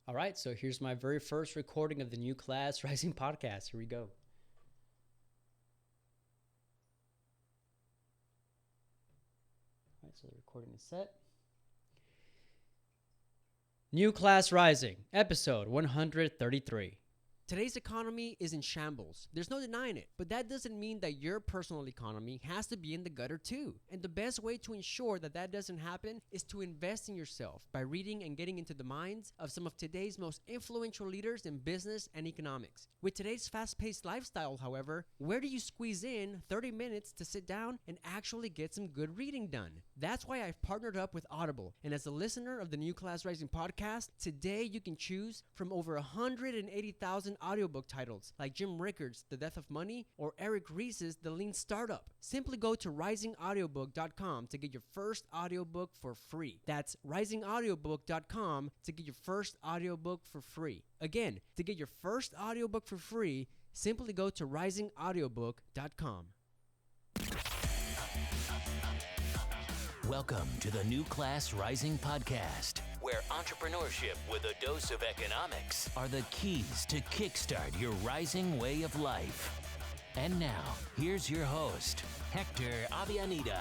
All right, so here's my very first recording of the New Class Rising podcast. Here we go. All right, so the recording is set. New Class Rising, episode 133. Today's economy is in shambles. There's no denying it. But that doesn't mean that your personal economy has to be in the gutter too. And the best way to ensure that that doesn't happen is to invest in yourself by reading and getting into the minds of some of today's most influential leaders in business and economics. With today's fast-paced lifestyle, however, where do you squeeze in 30 minutes to sit down and actually get some good reading done? That's why I've partnered up with Audible. And as a listener of the New Class Rising podcast, today you can choose from over 180,000 audiobook titles like Jim Rickards' The Death of Money or Eric Ries's The Lean Startup. Simply go to risingaudiobook.com to get your first audiobook for free. That's risingaudiobook.com to get your first audiobook for free. Again, to get your first audiobook for free, simply go to risingaudiobook.com. Welcome to the New Class Rising podcast, where entrepreneurship with a dose of economics are the keys to kickstart your rising way of life. And now, here's your host, Hector Avianita.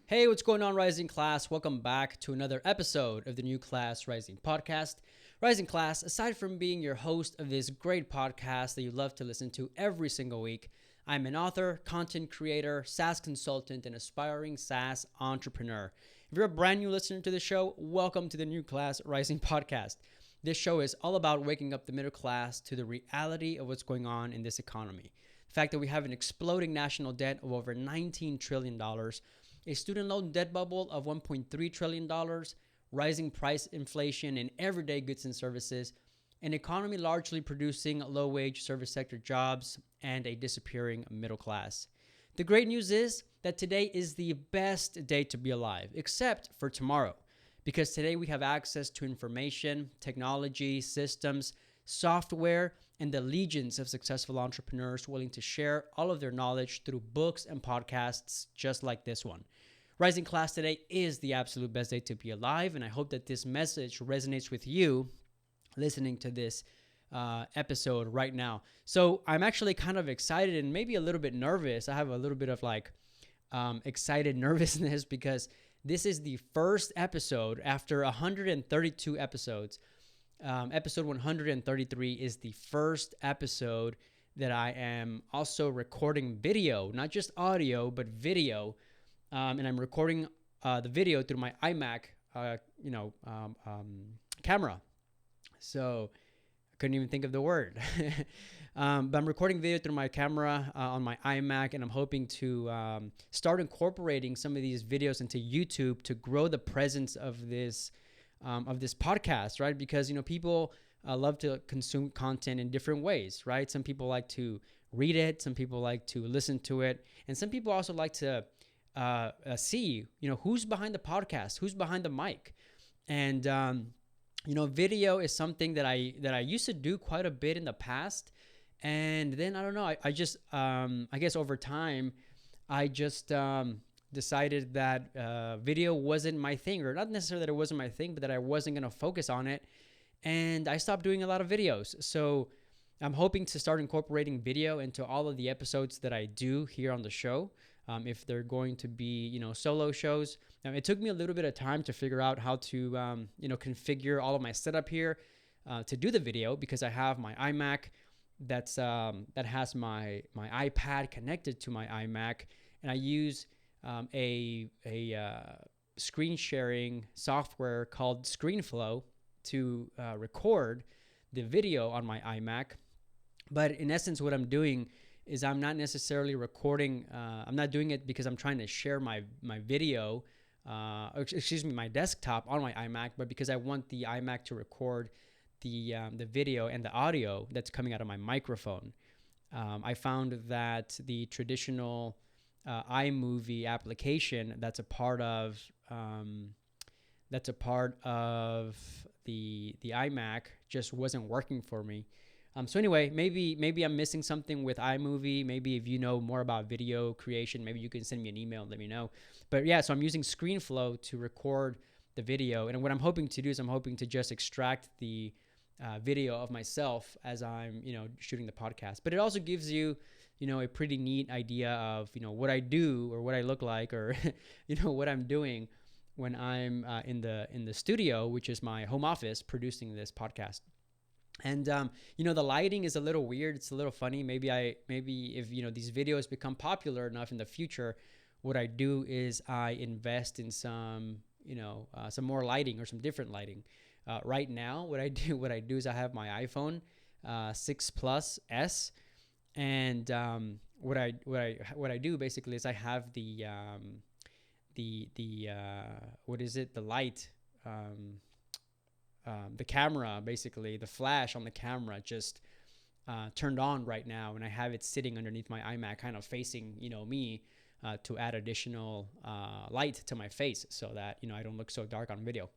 Hey, what's going on, Rising Class? Welcome back to another episode of the New Class Rising podcast. Rising Class, aside from being your host of this great podcast that you love to listen to every single week, I'm an author, content creator, SaaS consultant, and aspiring SaaS entrepreneur. If you're a brand new listener to the show, welcome to the New Class Rising podcast. This show is all about waking up the middle class to the reality of what's going on in this economy. The fact that we have an exploding national debt of over $19 trillion, a student loan debt bubble of $1.3 trillion, rising price inflation in everyday goods and services, an economy largely producing low-wage service sector jobs, and a disappearing middle class. The great news is that today is the best day to be alive, except for tomorrow, because today we have access to information, technology, systems, software, and the legions of successful entrepreneurs willing to share all of their knowledge through books and podcasts just like this one. Rising Class, today is the absolute best day to be alive, and I hope that this message resonates with you listening to this episode right now. So I'm actually kind of excited and maybe a little bit nervous. I have a little bit of excited nervousness because this is the first episode after 132 episodes. Episode 133 is the first episode that I am also recording video, not just audio, but video. And I'm recording the video through my iMac, camera. So I couldn't even think of the word. But I'm recording video through my camera on my iMac, and I'm hoping to start incorporating some of these videos into YouTube to grow the presence of this podcast, right? Because people love to consume content in different ways, right? Some people like to read it, some people like to listen to it, and some people also like to see who's behind the podcast, who's behind the mic, and video is something that I used to do quite a bit in the past. And then, I don't know, I just, I guess over time, I just decided that video wasn't my thing, or not necessarily that it wasn't my thing, but that I wasn't going to focus on it. And I stopped doing a lot of videos. So I'm hoping to start incorporating video into all of the episodes that I do here on the show. If they're going to be, solo shows. It took me a little bit of time to figure out how to, configure all of my setup here to do the video, because I have my iMac that has my iPad connected to my iMac, and I use a screen sharing software called ScreenFlow to record the video on my iMac. But in essence, what I'm doing is I'm not necessarily recording. I'm not doing it because I'm trying to share my video, my desktop on my iMac, but because I want the iMac to record the video and the audio that's coming out of my microphone. I found that the traditional iMovie application that's a part of the iMac just wasn't working for me. So anyway, maybe I'm missing something with iMovie. Maybe if you know more about video creation, maybe you can send me an email and let me know. But yeah, so I'm using ScreenFlow to record the video. And what I'm hoping to do is I'm hoping to just extract the video of myself as I'm, shooting the podcast. But it also gives you, a pretty neat idea of, what I do or what I look like, or, what I'm doing when I'm in the studio, which is my home office, producing this podcast. And the lighting is a little weird. It's a little funny. Maybe if these videos become popular enough in the future, what I do is I invest in some more lighting or some different lighting. Right now, what I do is I have my iPhone 6 Plus S, and what I do basically is I have the light. The camera, basically the flash on the camera, just turned on right now, and I have it sitting underneath my iMac, kind of facing me, to add additional light to my face so that I don't look so dark on video.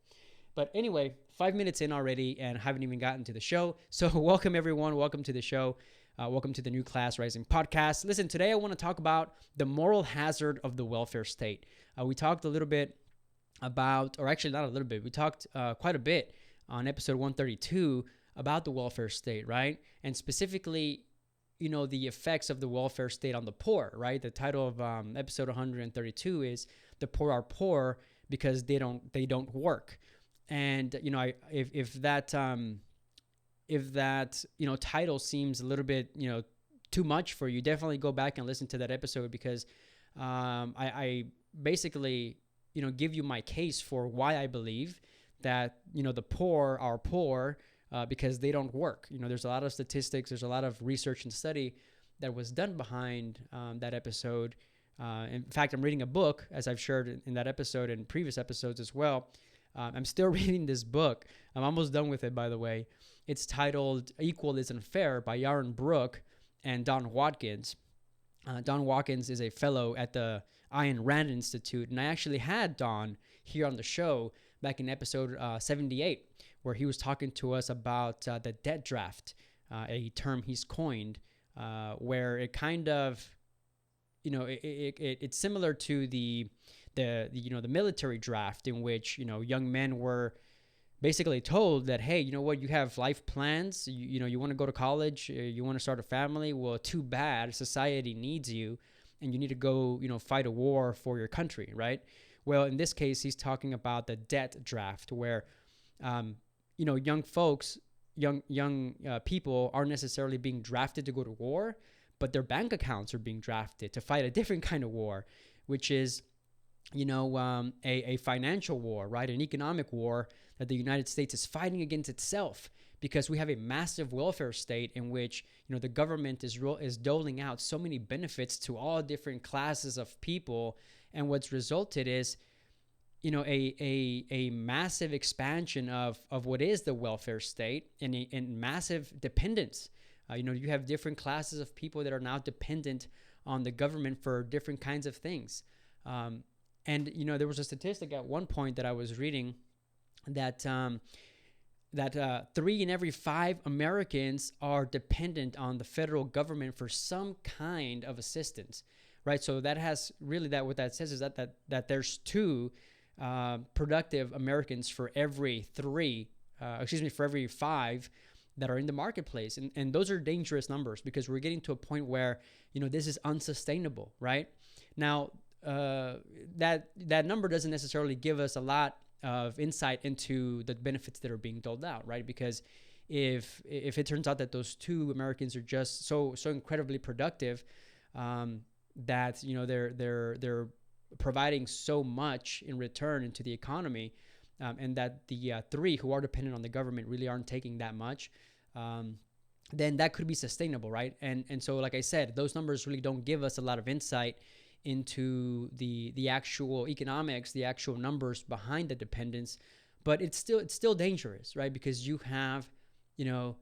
But anyway, 5 minutes in already and haven't even gotten to the show. So welcome everyone, welcome to the show. Welcome to the New Class Rising podcast. Listen, today I want to talk about the moral hazard of the welfare state. We talked a little bit about, or actually not a little bit, we talked quite a bit on episode 132 about the welfare state, right? And specifically, the effects of the welfare state on the poor, right? The title of episode 132 is "The Poor Are Poor Because They Don't Work." And if that title seems a little bit too much for you, definitely go back and listen to that episode, because I basically give you my case for why I believe that the poor are poor because they don't work. There's a lot of statistics, there's a lot of research and study that was done behind that episode. In fact, I'm reading a book, as I've shared in that episode and previous episodes as well. I'm still reading this book. I'm almost done with it, by the way. It's titled "Equal Isn't Fair" by Yaron Brook and Don Watkins. Don Watkins is a fellow at the Ayn Rand Institute, and I actually had Don here on the show back in episode 78, where he was talking to us about the debt draft, a term he's coined, where it kind of, it's similar to the military draft, in which young men were basically told that, hey, you have life plans, you want to go to college, you want to start a family. Well, too bad, society needs you, and you need to go fight a war for your country, right? Well, in this case, he's talking about the debt draft, where, young folks, young people aren't necessarily being drafted to go to war, but their bank accounts are being drafted to fight a different kind of war, which is, a financial war, right? An economic war that the United States is fighting against itself, because we have a massive welfare state in which, the government is doling out so many benefits to all different classes of people. And what's resulted is, a massive expansion of what is the welfare state, and massive dependence. You have different classes of people that are now dependent on the government for different kinds of things. And there was a statistic at one point that I was reading that 3 in every 5 Americans are dependent on the federal government for some kind of assistance, right? So that has really, what that says is that there's 2 productive Americans for every 5 that are in the marketplace. And those are dangerous numbers, because we're getting to a point where, this is unsustainable, right? Now, that number doesn't necessarily give us a lot of insight into the benefits that are being doled out, right? Because if it turns out that those 2 Americans are just so incredibly productive, that they're providing so much in return into the economy, and that the 3 who are dependent on the government really aren't taking that much, then that could be sustainable, right? And so, like I said, those numbers really don't give us a lot of insight into the actual economics, the actual numbers behind the dependence. But it's still dangerous, right? Because you have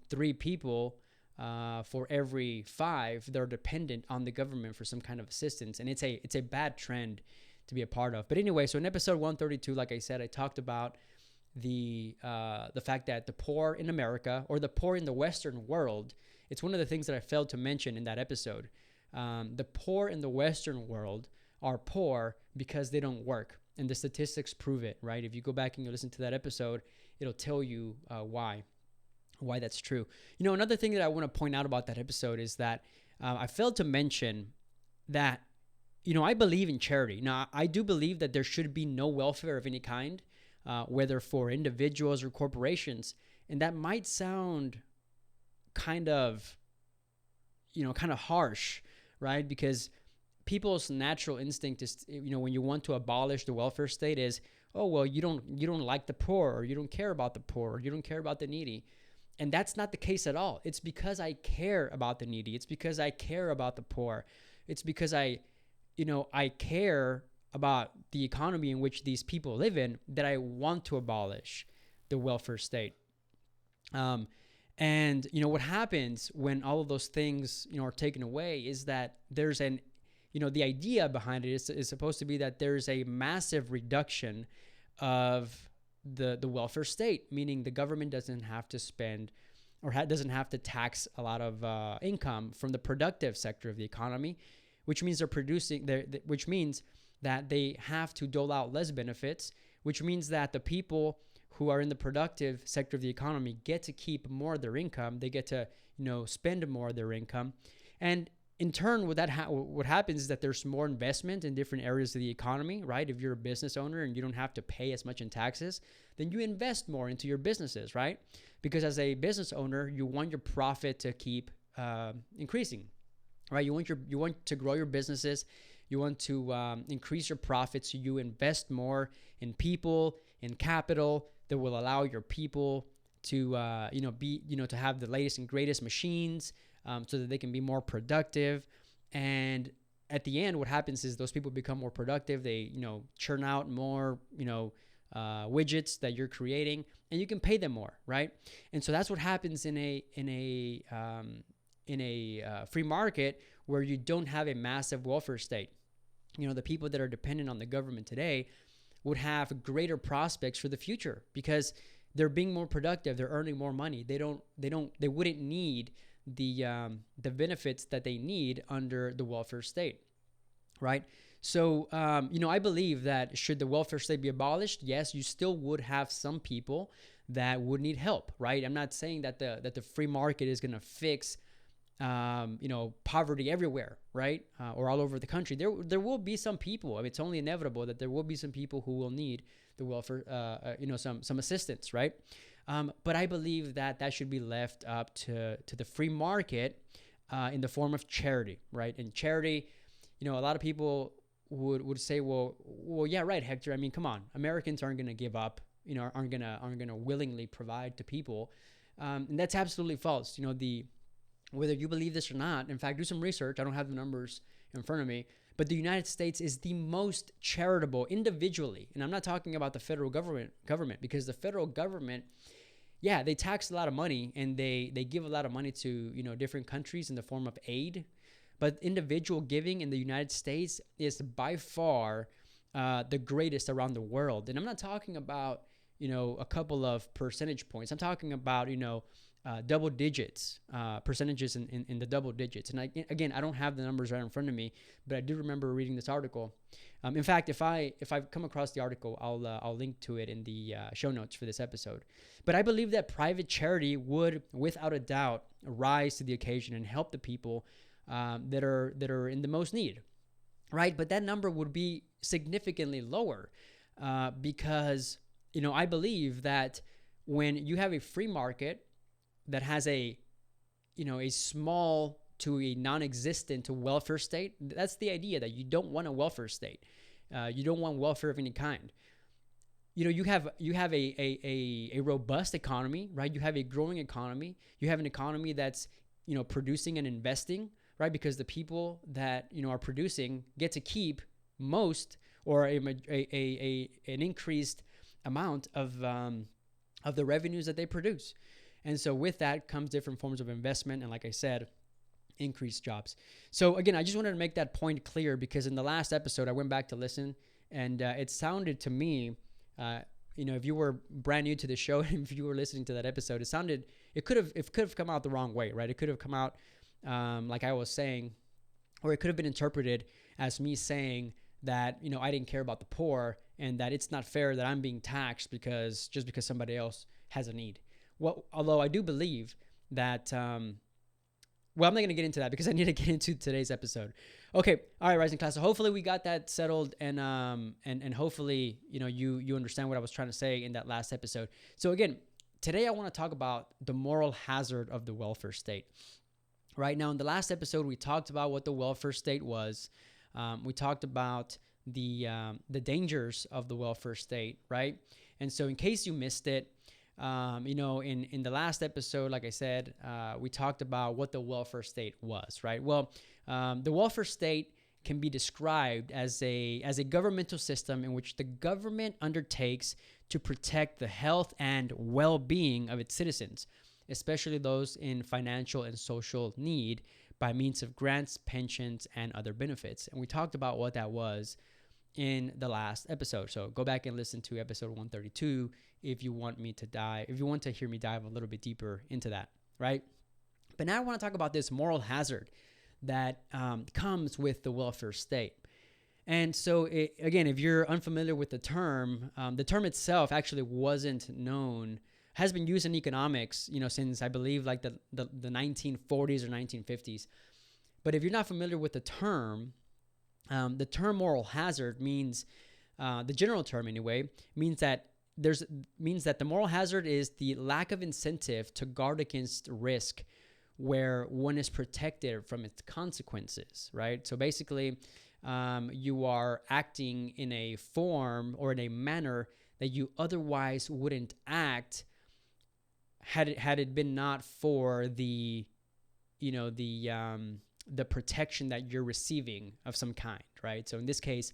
3 people for every 5 that are dependent on the government for some kind of assistance, and it's a bad trend to be a part of. But anyway, so in episode 132, like I said, I talked about the fact that the poor in America, or the poor in the Western world, it's one of the things that I failed to mention in that episode. The poor in the Western world are poor because they don't work. And the statistics prove it, right? If you go back and you listen to that episode, it'll tell you why that's true. Another thing that I want to point out about that episode is that I failed to mention that, I believe in charity. Now, I do believe that there should be no welfare of any kind, whether for individuals or corporations. And that might sound kind of harsh, right? Because people's natural instinct is, when you want to abolish the welfare state is, oh, well, you don't like the poor, or you don't care about the poor, or you don't care about the needy. And that's not the case at all. It's because I care about the needy. It's because I care about the poor. It's because I care about the economy in which these people live in that I want to abolish the welfare state. And what happens when all of those things, are taken away is that there's the idea behind it is supposed to be that there's a massive reduction of the welfare state, meaning the government doesn't have to spend or doesn't have to tax a lot of income from the productive sector of the economy, which means which means that they have to dole out less benefits, which means that the people who are in the productive sector of the economy get to keep more of their income. They get to, spend more of their income. And in turn, what happens is that there's more investment in different areas of the economy, right? If you're a business owner and you don't have to pay as much in taxes, then you invest more into your businesses, right? Because as a business owner, you want your profit to keep increasing, right? You want to grow your businesses. You want to increase your profits. So you invest more in people, in capital that will allow your people to, to have the latest and greatest machines, so that they can be more productive. And at the end, what happens is those people become more productive. They, churn out more, widgets that you're creating, and you can pay them more, right? And so that's what happens in a free market where you don't have a massive welfare state. The people that are dependent on the government today would have greater prospects for the future because they're being more productive. They're earning more money. They wouldn't need the benefits that they need under the welfare state, right? So, I believe that should the welfare state be abolished, yes, you still would have some people that would need help, right? I'm not saying that the free market is going to fix, poverty everywhere, right? Or all over the country. There will be some people. I mean, it's only inevitable that there will be some people who will need the welfare, some assistance, right? But I believe that should be left up to the free market in the form of charity, right? And charity, a lot of people would say, well, yeah, right, Hector. I mean, come on, Americans aren't going to give up, aren't going to willingly provide to people, and that's absolutely false. Whether you believe this or not, in fact, do some research. I don't have the numbers in front of me, but the United States is the most charitable individually. And I'm not talking about the federal government, because the federal government, yeah, they tax a lot of money and they give a lot of money to, different countries in the form of aid. But individual giving in the United States is by far the greatest around the world. And I'm not talking about, a couple of percentage points. I'm talking about, double digits, percentages in the double digits. And again, I don't have the numbers right in front of me, but I do remember reading this article. In fact, if I come across the article, I'll link to it in the show notes for this episode. But I believe that private charity would, without a doubt, rise to the occasion and help the people that are in the most need, right? But that number would be significantly lower because I believe that when you have a free market that has a small to a non-existent welfare state, that's the idea, that you don't want a welfare state. You don't want welfare of any kind. You have a robust economy, right? You have a growing economy. You have an economy that's, producing and investing, right? Because the people that, are producing get to keep most or an increased amount of the revenues that they produce. And so with that comes different forms of investment. And like I said, increased jobs. So again, I just wanted to make that point clear because in the last episode, I went back to listen and it sounded to me, if you were brand new to the show, and if you were listening to that episode, it could have come out the wrong way, right? It could have come out like I was saying, or it could have been interpreted as me saying that, I didn't care about the poor and that it's not fair that I'm being taxed just because somebody else has a need. Well, although I do believe that, well, I'm not going to get into that because I need to get into today's episode. Okay. All right, rising class. So hopefully we got that settled, and hopefully, you understand what I was trying to say in that last episode. So again, today I want to talk about the moral hazard of the welfare state. Right now, in the last episode, we talked about what the welfare state was. We talked about the dangers of the welfare state, right? And so in case you missed it, in the last episode, like I said, we talked about what the welfare state was, right? Well, the welfare state can be described as a governmental system in which the government undertakes to protect the health and well-being of its citizens, especially those in financial and social need, by means of grants, pensions, and other benefits. And we talked about what that was in the last episode. So go back and listen to episode 132 if you want to hear me dive a little bit deeper into that, right? But now I want to talk about this moral hazard that comes with the welfare state. And so, again, if you're unfamiliar with the term itself actually has been used in economics, since I believe like the 1940s or 1950s. But if you're not familiar with the term moral hazard means, the general term anyway, means that the moral hazard is the lack of incentive to guard against risk where one is protected from its consequences, right? So basically, you are acting in a form or in a manner that you otherwise wouldn't act had it been not for the protection that you're receiving of some kind, right? So in this case,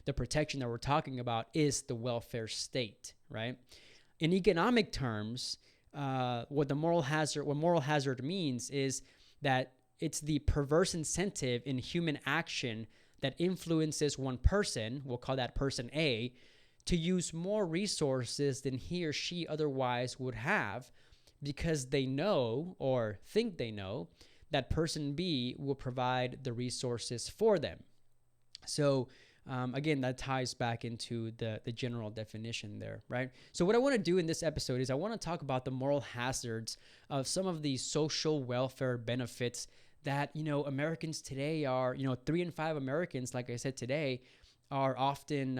the protection that we're talking about is the welfare state, right? In economic terms, what moral hazard means is that it's the perverse incentive in human action that influences one person, we'll call that person A, to use more resources than he or she otherwise would have, because they know or think they know that person B will provide the resources for them. So again, that ties back into the general definition there, right? So what I want to do in this episode is I want to talk about the moral hazards of some of the social welfare benefits that, Americans today are, 3 in 5 Americans, like I said today, are often,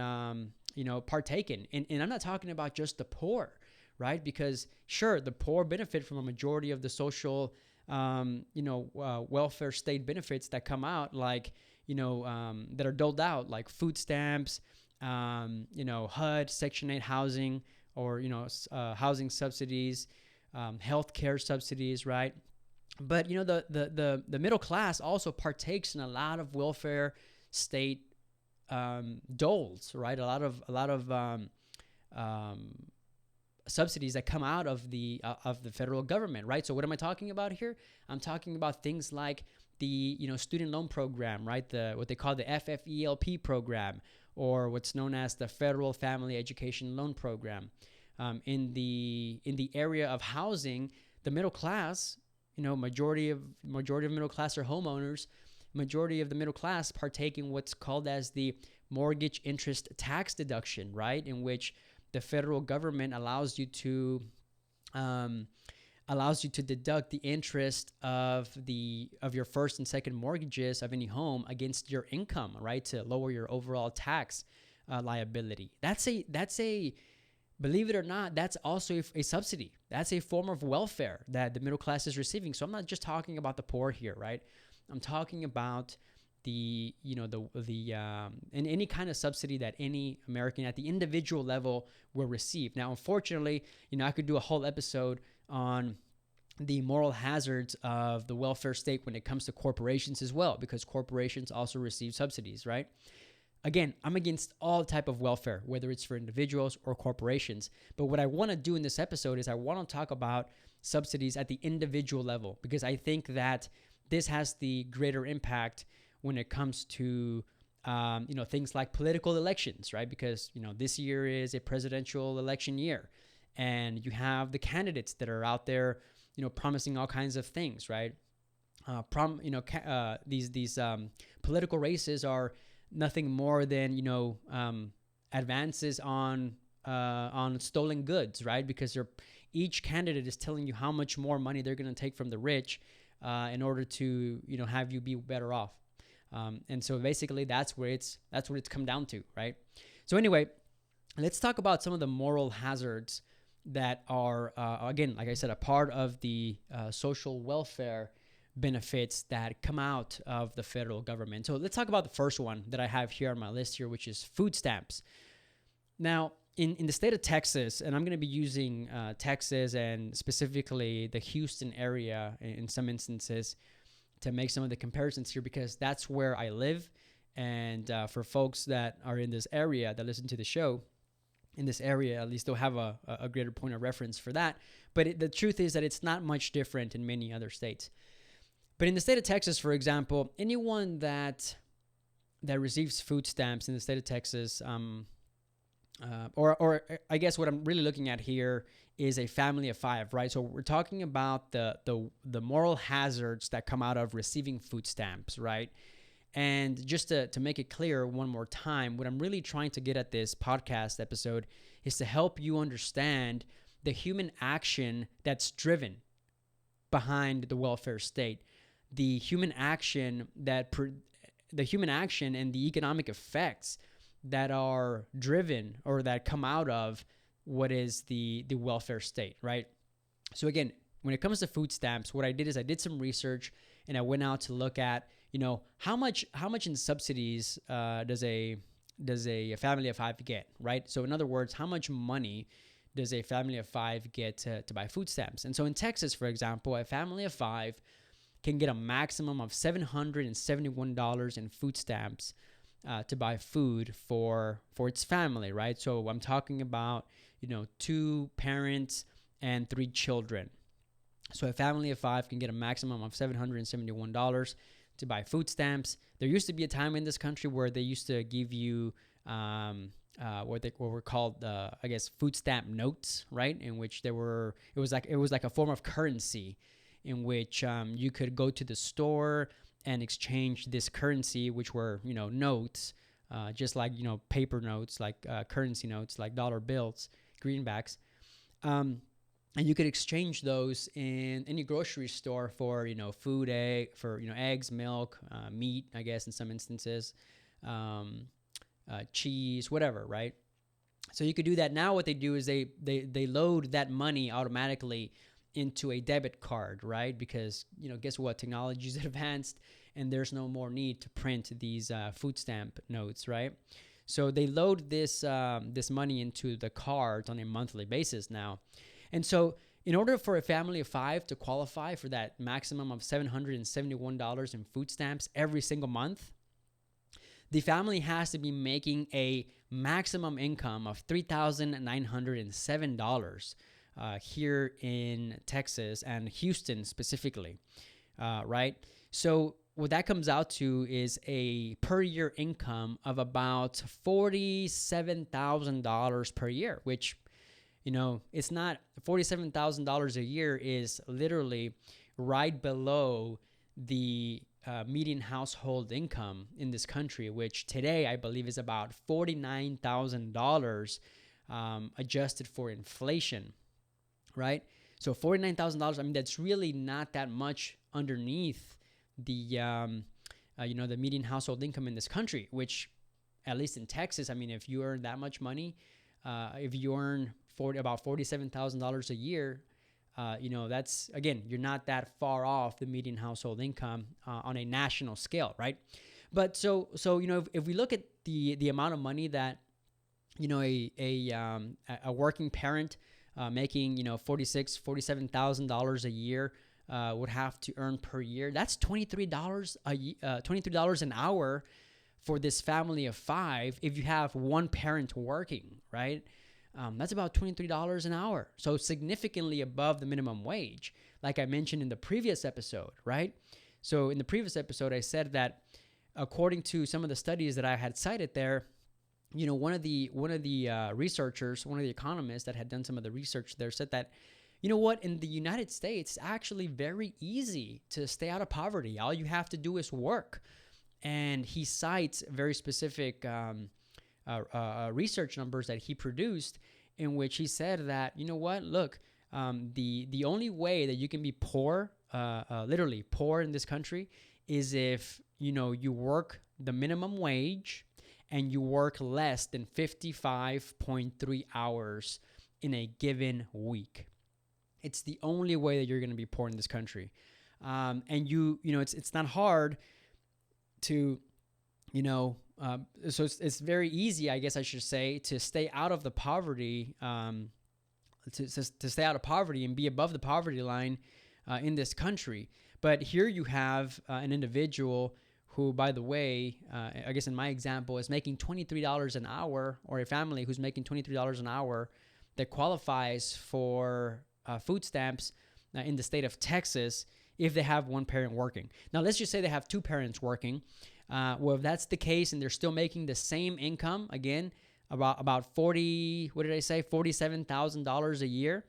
partaking. And I'm not talking about just the poor, right? Because sure, the poor benefit from a majority of the social, welfare state benefits that come out, like, that are doled out, like food stamps, HUD, Section 8 housing, or, housing subsidies, healthcare subsidies, right? But, the middle class also partakes in a lot of welfare state doles, right? A lot of subsidies that come out of the federal government, right? So what am I talking about here? I'm talking about things like the student loan program, right? What they call the FFELP program, or what's known as the Federal Family Education Loan Program. In the area of housing, the middle class, majority of middle class are homeowners. Majority of the middle class partake in what's called as the mortgage interest tax deduction, right? In which the federal government allows you to deduct the interest of your first and second mortgages of any home against your income, right? To lower your overall tax liability. That's a believe it or not, that's also a subsidy. That's a form of welfare that the middle class is receiving. So I'm not just talking about the poor here, right? I'm talking about and any kind of subsidy that any American at the individual level will receive. Now, unfortunately, I could do a whole episode on the moral hazards of the welfare state when it comes to corporations as well, because corporations also receive subsidies, right? Again, I'm against all type of welfare, whether it's for individuals or corporations. But what I want to do in this episode is I want to talk about subsidies at the individual level, because I think that this has the greater impact when it comes to things like political elections, right? Because this year is a presidential election year, and you have the candidates that are out there, promising all kinds of things, right? These political races are nothing more than advances on stolen goods, right? Because each candidate is telling you how much more money they're going to take from the rich in order to have you be better off. And so basically that's what it's come down to, right? So anyway, let's talk about some of the moral hazards that are, again, like I said, a part of the social welfare benefits that come out of the federal government. So let's talk about the first one that I have here on my list here, which is food stamps. Now, in the state of Texas, and I'm going to be using Texas and specifically the Houston area in some instances to make some of the comparisons here, because that's where I live. And for folks that are in this area that listen to the show, in this area, at least they'll have a greater point of reference for that. But the truth is that it's not much different in many other states. But in the state of Texas, for example, anyone that receives food stamps in the state of Texas, or I guess what I'm really looking at here is a family of 5, right? So we're talking about the moral hazards that come out of receiving food stamps, right? And just to make it clear one more time, what I'm really trying to get at this podcast episode is to help you understand the human action that's driven behind the welfare state, the human action and the economic effects that are driven or that come out of what is the welfare state, right? So again, when it comes to food stamps, what I did is I did some research and I went out to look at, how much in subsidies does a family of 5 get, right? So in other words, how much money does a family of 5 get to buy food stamps? And so in Texas, for example, a family of 5 can get a maximum of $771 in food stamps to buy food for its family, right? So I'm talking about, 2 parents and 3 children. So a family of 5 can get a maximum of $771 to buy food stamps. There used to be a time in this country where they used to give you what were called, food stamp notes, right? In which it was like a form of currency in which you could go to the store and exchange this currency, which were, notes, just like, paper notes, like currency notes, like dollar bills, greenbacks. And you could exchange those in any grocery store for, food, eggs, milk, meat, I guess, in some instances, cheese, whatever, right? So you could do that. Now what they do is they load that money automatically into a debit card, right? Because, guess what? Technology is advanced and there's no more need to print these food stamp notes, right? So they load this money into the cards on a monthly basis now. And so in order for a family of 5 to qualify for that maximum of $771 in food stamps every single month, the family has to be making a maximum income of $3,907 here in Texas and Houston specifically, right? So what that comes out to is a per year income of about $47,000 per year, which, it's not $47,000 a year is literally right below the median household income in this country, which today I believe is about $49,000 adjusted for inflation, right? So $49,000, I mean, that's really not that much underneath the, the median household income in this country, which at least in Texas, I mean, if you earn that much money, if you earn about $47,000 a year, that's, again, you're not that far off the median household income on a national scale, right? But so if we look at the amount of money that, a working parent making, $47,000 a year would have to earn per year, that's $23 an hour for this family of 5 if you have one parent working, right? That's about $23 an hour. So significantly above the minimum wage, like I mentioned in the previous episode, right? So in the previous episode, I said that according to some of the studies that I had cited there, one of the researchers, one of the economists that had done some of the research there said that, in the United States, it's actually very easy to stay out of poverty. All you have to do is work. And he cites very specific research numbers that he produced, in which he said that, you know what, look, the only way that you can be poor, literally poor in this country, is if, you know, you work the minimum wage and you work less than 55.3 hours in a given week. It's the only way that you're going to be poor in this country. And you know, it's not hard to, you know, so it's very easy, I guess I should say, to stay out of the poverty, to stay out of poverty and be above the poverty line in this country. But here you have an individual who, by the way, I guess in my example, is making $23 an hour, or a family who's making $23 an hour that qualifies for food stamps in the state of Texas if they have one parent working. Now, let's just say they have two parents working. Well, if that's the case and they're still making the same income, again, about $47,000 a year,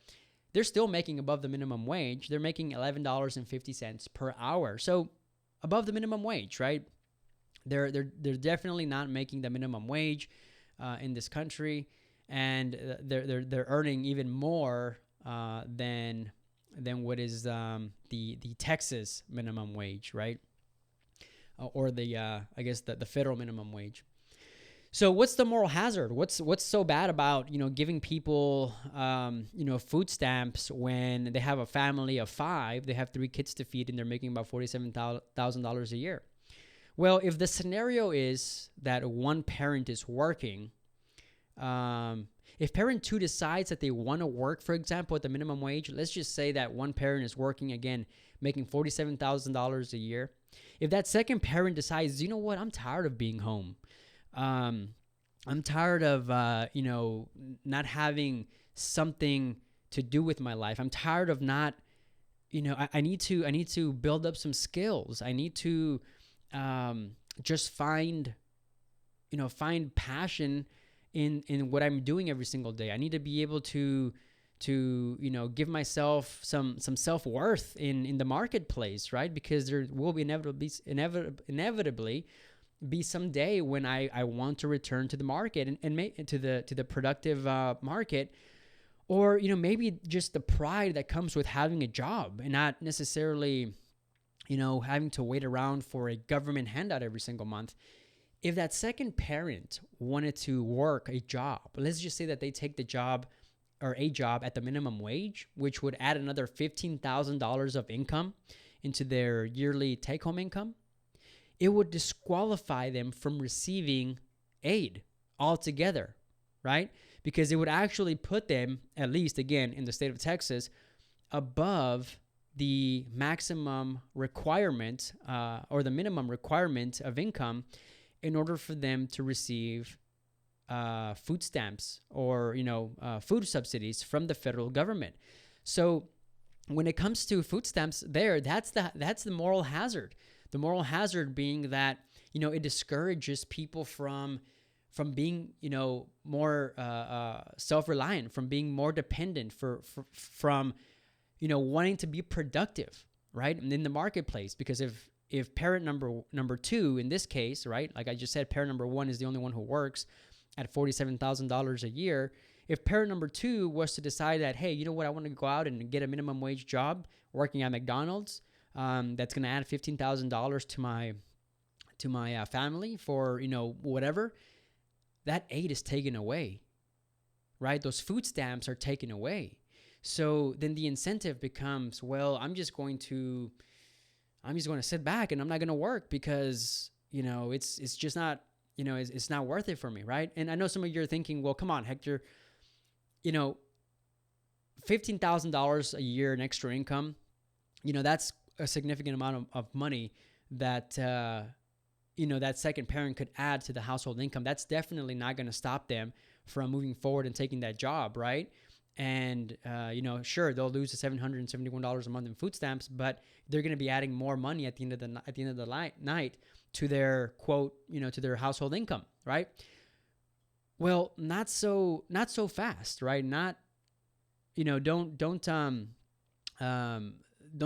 they're still making above the minimum wage. They're making $11.50 per hour. So above the minimum wage, right? They're definitely not making the minimum wage in this country, and they're earning even more than what is the Texas minimum wage, right? Or the I guess the federal minimum wage. So what's the moral hazard? What's so bad about, you know, giving people you know, food stamps when they have a family of 5, they have 3 kids to feed, and they're making about $47,000 a year? Well, if the scenario is that one parent is working, if parent 2 decides that they want to work, for example, at the minimum wage, let's just say that one parent is working, again, making $47,000 a year. If that second parent decides, you know what, I'm tired of being home. I'm tired of, you know, not having something to do with my life. I'm tired of not, you know, I need to build up some skills. I need to just find passion in what I'm doing every single day. I need to be able to you know, give myself some self-worth in the marketplace, right? Because there will be inevitably be some day when I want to return to the market and to the productive market, or, you know, maybe just the pride that comes with having a job and not necessarily, you know, having to wait around for a government handout every single month. If that second parent wanted to work a job, let's just say that they take the job or a job at the minimum wage, which would add another $15,000 of income into their yearly take-home income, it would disqualify them from receiving aid altogether, right? Because it would actually put them, at least again in the state of Texas, above the maximum requirement or the minimum requirement of income in order for them to receive food stamps or, you know, food subsidies from the federal government. So when it comes to food stamps, that's the moral hazard. The moral hazard being that, you know, it discourages people from being, you know, more self-reliant, from being more dependent, from, you know, wanting to be productive, right, in the marketplace. Because if parent number 2 in this case, right, like I just said, parent number 1 is the only one who works at $47,000 a year. If parent number 2 was to decide that, hey, you know what, I want to go out and get a minimum wage job working at McDonald's, that's going to add $15,000 to my family for, you know, whatever, that aid is taken away, right? Those food stamps are taken away. So then the incentive becomes, well, I'm just going to sit back and I'm not going to work because, you know, it's just not, you know, it's not worth it for me, right? And I know some of you are thinking, well, come on, Hector, you know, $15,000 a year in extra income, you know, that's a significant amount of money that, you know, that second parent could add to the household income. That's definitely not going to stop them from moving forward and taking that job, right? And, you know, sure, they'll lose the $771 a month in food stamps, but they're going to be adding more money at the end of the night to their quote, you know, to their household income, right? Well, not so fast, right? Not, you know, don't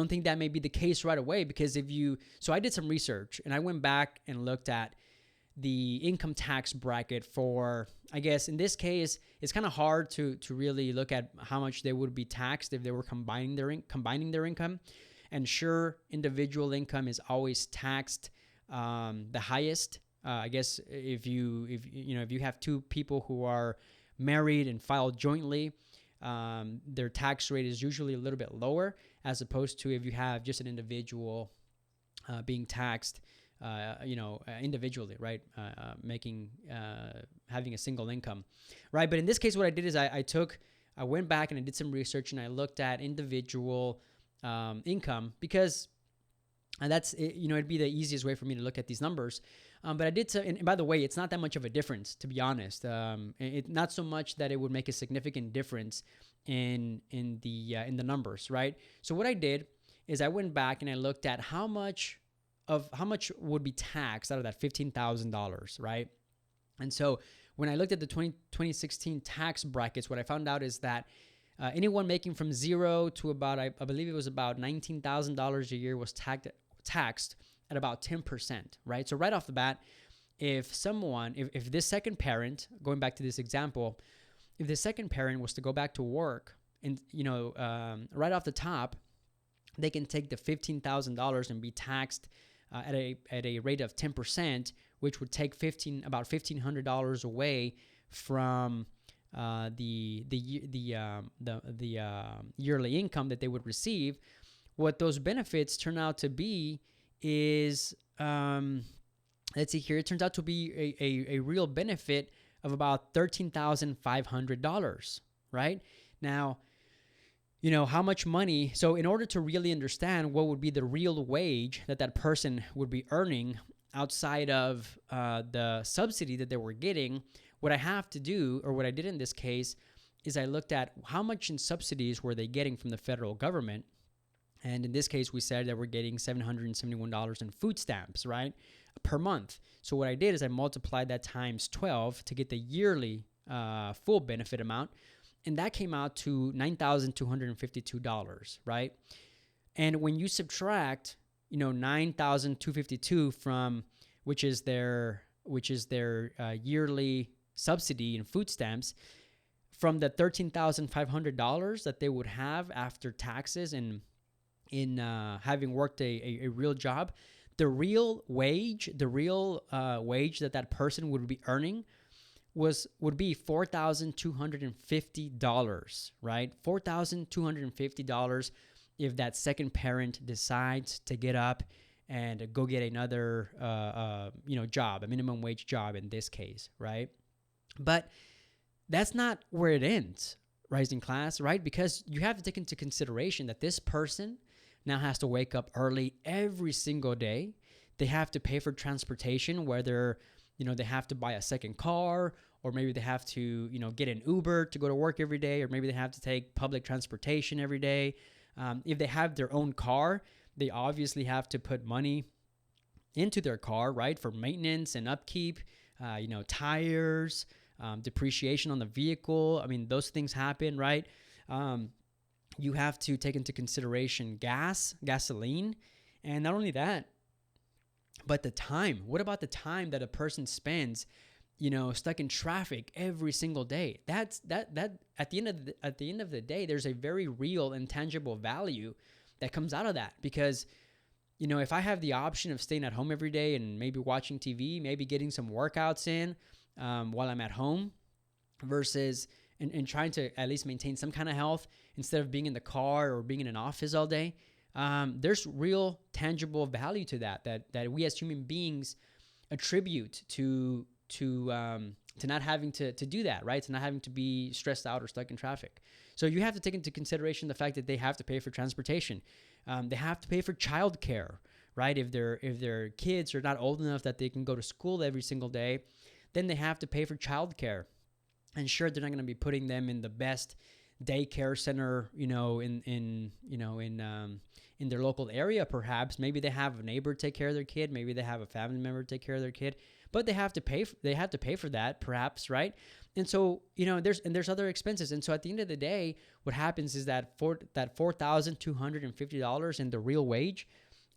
think that may be the case right away, because so I did some research and I went back and looked at the income tax bracket for, I guess in this case, it's kind of hard to really look at how much they would be taxed if they were combining their income. And sure, individual income is always taxed the highest. I guess if you have two people who are married and filed jointly, their tax rate is usually a little bit lower, as opposed to if you have just an individual being taxed, individually, right? Having a single income, right? But in this case, what I did is I went back and I did some research and I looked at individual income, because that's, it'd be the easiest way for me to look at these numbers. But I did, and by the way, it's not that much of a difference, to be honest. Not so much that it would make a significant difference in the numbers, right? So what I did is I went back and I looked at how much would be taxed out of that $15,000, right? And so when I looked at the 2016 tax brackets, what I found out is that anyone making from zero to about, I believe it was about $19,000 a year was taxed at about 10%, right? So right off the bat, if this second parent, going back to this example, if the second parent was to go back to work and, right off the top, they can take the $15,000 and be taxed at a rate of 10%, which would take about $1,500 away from the yearly income that they would receive. What those benefits turn out to be is, let's see here, it turns out to be a real benefit of about $13,500, right? Now, how much money, so in order to really understand what would be the real wage that person would be earning outside of the subsidy that they were getting, what I have to do, or what I did in this case, is I looked at how much in subsidies were they getting from the federal government. And in this case, we said that we're getting $771 in food stamps, right, per month. So what I did is I multiplied that times 12 to get the yearly full benefit amount. And that came out to $9,252, right? And when you subtract, $9,252 from, which is their yearly subsidy in food stamps, from the $13,500 that they would have after taxes and in having worked a real job, the real wage that person would be earning would be $4,250, right? $4,250 if that second parent decides to get up and go get another job, a minimum wage job in this case, right? But that's not where it ends, Rising Class, right? Because you have to take into consideration that this person now has to wake up early every single day. They have to pay for transportation, whether they have to buy a second car, or maybe they have to, get an Uber to go to work every day, or maybe they have to take public transportation every day. If they have their own car, they obviously have to put money into their car, right, for maintenance and upkeep, tires, depreciation on the vehicle. I mean, those things happen, right? You have to take into consideration gasoline, and not only that, but the time. What about the time that a person spends, stuck in traffic every single day? That at the end of the day, there's a very real and tangible value that comes out of that. Because, if I have the option of staying at home every day and maybe watching TV, maybe getting some workouts in while I'm at home, versus and trying to at least maintain some kind of health instead of being in the car or being in an office all day, there's real tangible value to that we as human beings attribute to not having to do that, right? To not having to be stressed out or stuck in traffic. So you have to take into consideration the fact that they have to pay for transportation. They have to pay for childcare, right? If their kids are not old enough that they can go to school every single day, then they have to pay for childcare. And sure, they're not going to be putting them in the best daycare center, in their local area. Perhaps maybe they have a neighbor take care of their kid. Maybe they have a family member take care of their kid. But they have to pay. They have to pay for that, perhaps, right? And so there's other expenses. And so at the end of the day, what happens is that $4,250 in the real wage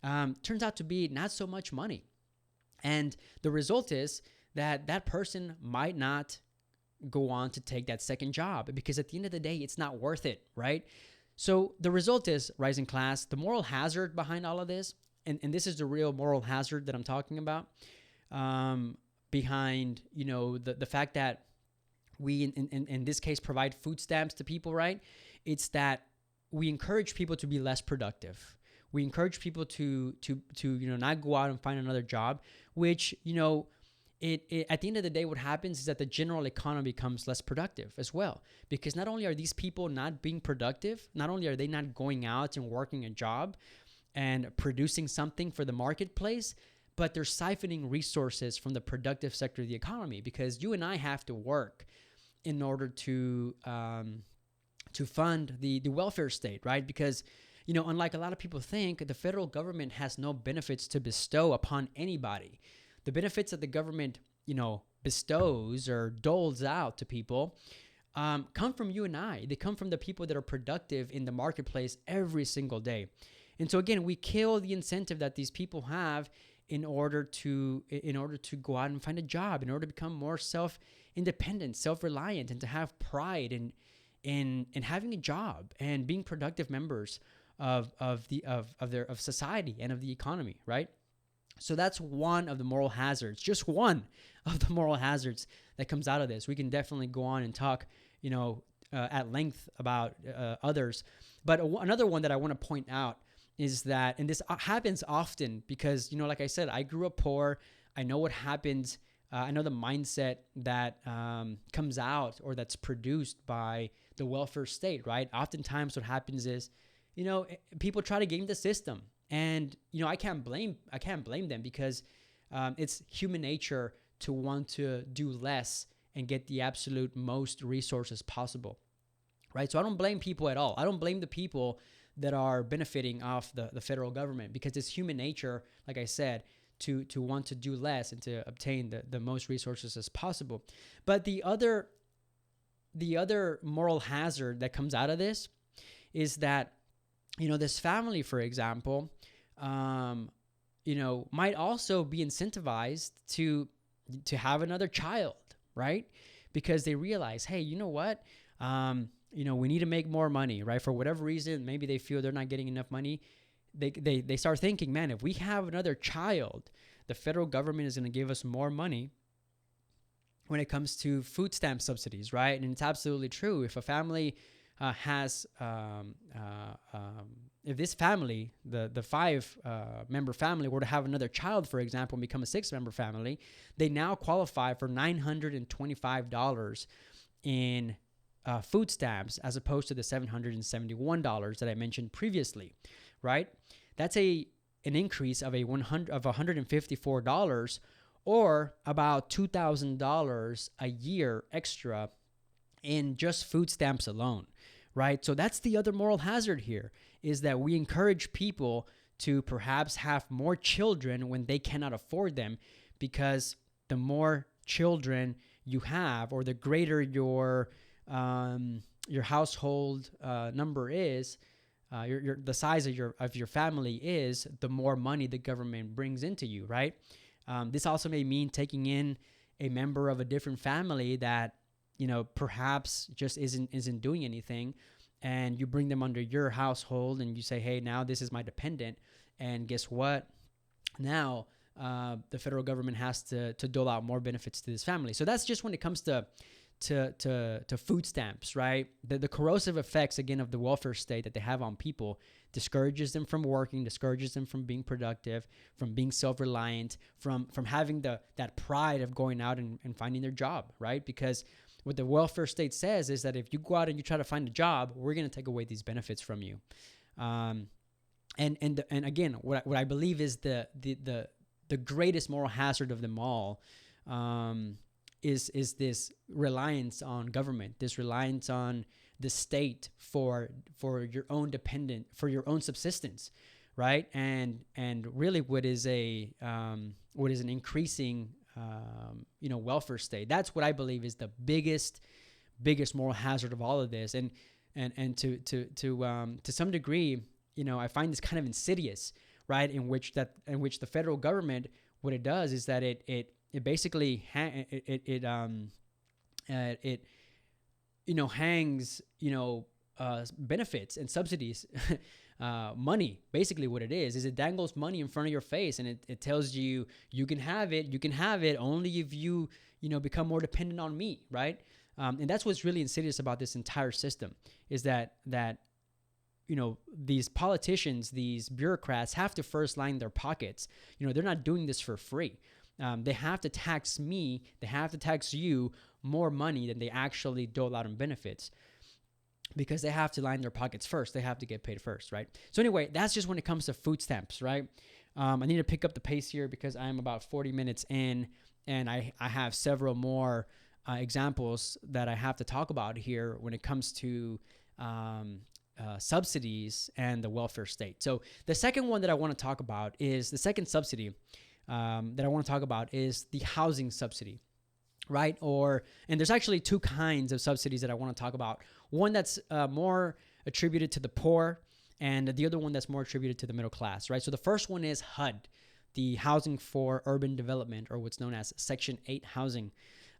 turns out to be not so much money. And the result is that person might not go on to take that second job, because at the end of the day, it's not worth it, right? So the result is, rising class, the moral hazard behind all of this, and this is the real moral hazard that I'm talking about, behind, the fact that we, in this case, provide food stamps to people, right? It's that we encourage people to be less productive. We encourage people to not go out and find another job, which, it at the end of the day, what happens is that the general economy becomes less productive as well. Because not only are these people not being productive, not only are they not going out and working a job and producing something for the marketplace, but they're siphoning resources from the productive sector of the economy, because you and I have to work in order to fund the welfare state, right? Because, unlike a lot of people think, the federal government has no benefits to bestow upon anybody. The benefits that the government, bestows or doles out to people come from you and I. They come from the people that are productive in the marketplace every single day. And so again, we kill the incentive that these people have in order to go out and find a job, in order to become more self-independent, self-reliant, and to have pride in having a job and being productive members of society and of the economy, right? So that's one of the moral hazards, just one of the moral hazards that comes out of this. We can definitely go on and talk, at length about others. But another one that I want to point out is that, and this happens often because, like I said, I grew up poor. I know what happens. I know the mindset that comes out or that's produced by the welfare state, right? Oftentimes what happens is, people try to game the system. And, I can't blame them, because it's human nature to want to do less and get the absolute most resources possible, right? So I don't blame people at all. I don't blame the people that are benefiting off the federal government, because it's human nature, like I said, to want to do less and to obtain the most resources as possible. But the other moral hazard that comes out of this is that, this family, for example, might also be incentivized to have another child, right? Because they realize, hey, you know what? We need to make more money, right? For whatever reason, maybe they feel they're not getting enough money. They start thinking, man, if we have another child, the federal government is going to give us more money when it comes to food stamp subsidies, right? And it's absolutely true. If a family if this family, the five member family, were to have another child, for example, and become a 6-member family, they now qualify for $925 in food stamps, as opposed to the $771 that I mentioned previously, right? That's an increase of $154, or about $2,000 a year extra in just food stamps alone, right? So that's the other moral hazard here, is that we encourage people to perhaps have more children when they cannot afford them, because the more children you have, or the greater your household number is, the size of your family is, the more money the government brings into you, right? This also may mean taking in a member of a different family that, perhaps just isn't doing anything, and you bring them under your household and you say, hey, now this is my dependent. And guess what? Now the federal government has to dole out more benefits to this family. So that's just when it comes to food stamps, right? The corrosive effects, again, of the welfare state that they have on people discourages them from working, discourages them from being productive, from being self-reliant, from having that pride of going out and finding their job, right? Because what the welfare state says is that if you go out and you try to find a job, we're going to take away these benefits from you. And again, what I believe is the greatest moral hazard of them all, is this reliance on government, this reliance on the state for your own subsistence, right? And really, what is an increasing welfare state. That's what I believe is the biggest moral hazard of all of this. And to some degree, I find this kind of insidious, right? In which the federal government, what it does is that it it basically it hangs benefits and subsidies, money. Basically, what it is it dangles money in front of your face, and it tells you can have it only if you become more dependent on me, right? And that's what's really insidious about this entire system, is that these politicians, these bureaucrats have to first line their pockets. They're not doing this for free. They have to tax me, they have to tax you more money than they actually dole out in benefits, because they have to line their pockets first. They have to get paid first, right? So anyway, that's just when it comes to food stamps, right? I need to pick up the pace here because I'm about 40 minutes in, and I have several more examples that I have to talk about here when it comes to subsidies and the welfare state. So the second one that I want to talk about is the second subsidy that I want to talk about is the housing subsidy, right? And there's actually two kinds of subsidies that I want to talk about. One that's more attributed to the poor, and the other one that's more attributed to the middle class, right? So the first one is HUD, the Housing for Urban Development, or what's known as Section 8 housing.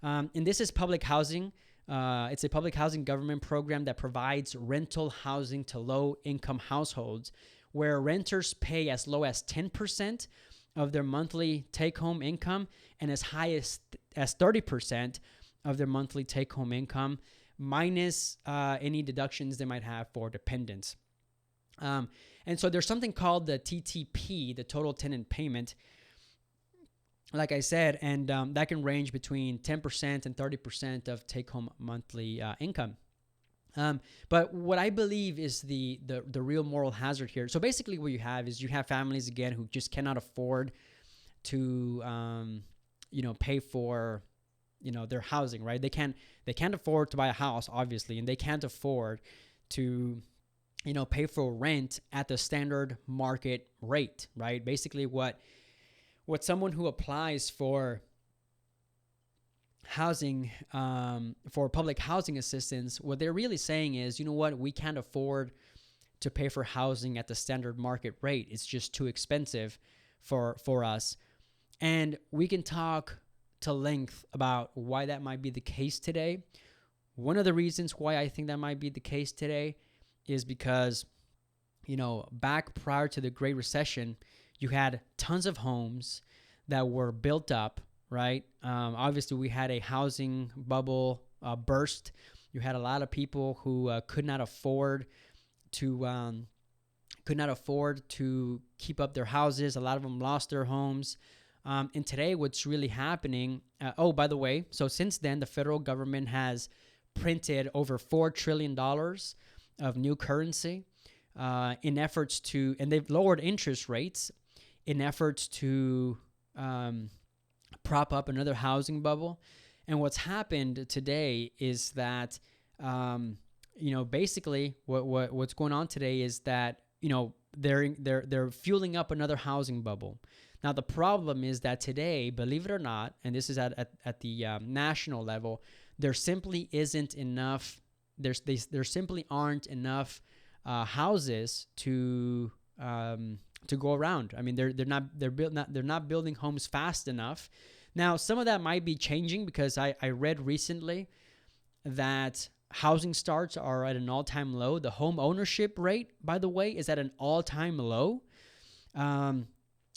And this is public housing. It's a public housing government program that provides rental housing to low-income households, where renters pay as low as 10% of their monthly take-home income and as high as 30% of their monthly take-home income, minus any deductions they might have for dependents. And so there's something called the TTP, the total tenant payment, like I said, and that can range between 10% and 30% of take-home monthly income. But what I believe is the real moral hazard here. So basically what you have is families, again, who just cannot afford to, pay for, their housing, right? They can't afford to buy a house, obviously, and they can't afford to, pay for rent at the standard market rate, right? Basically what someone who applies for housing, for public housing assistance, what they're really saying is, we can't afford to pay for housing at the standard market rate. It's just too expensive for us. And we can talk to length about why that might be the case today. One of the reasons why I think that might be the case today is because, back prior to the Great Recession, you had tons of homes that were built up, right? Obviously, we had a housing bubble burst. You had a lot of people who could not afford to keep up their houses. A lot of them lost their homes. And today, what's really happening? By the way, so since then, the federal government has printed over $4 trillion of new currency in efforts to, and they've lowered interest rates in efforts to prop up another housing bubble. And what's happened today is that, basically what's going on today is that, they're fueling up another housing bubble. Now, the problem is that today, believe it or not, and this is at the national level, there simply isn't enough. There simply aren't enough houses to go around. I mean, they're not building homes fast enough. Now, some of that might be changing because I read recently that housing starts are at an all-time low. The home ownership rate, by the way, is at an all-time low.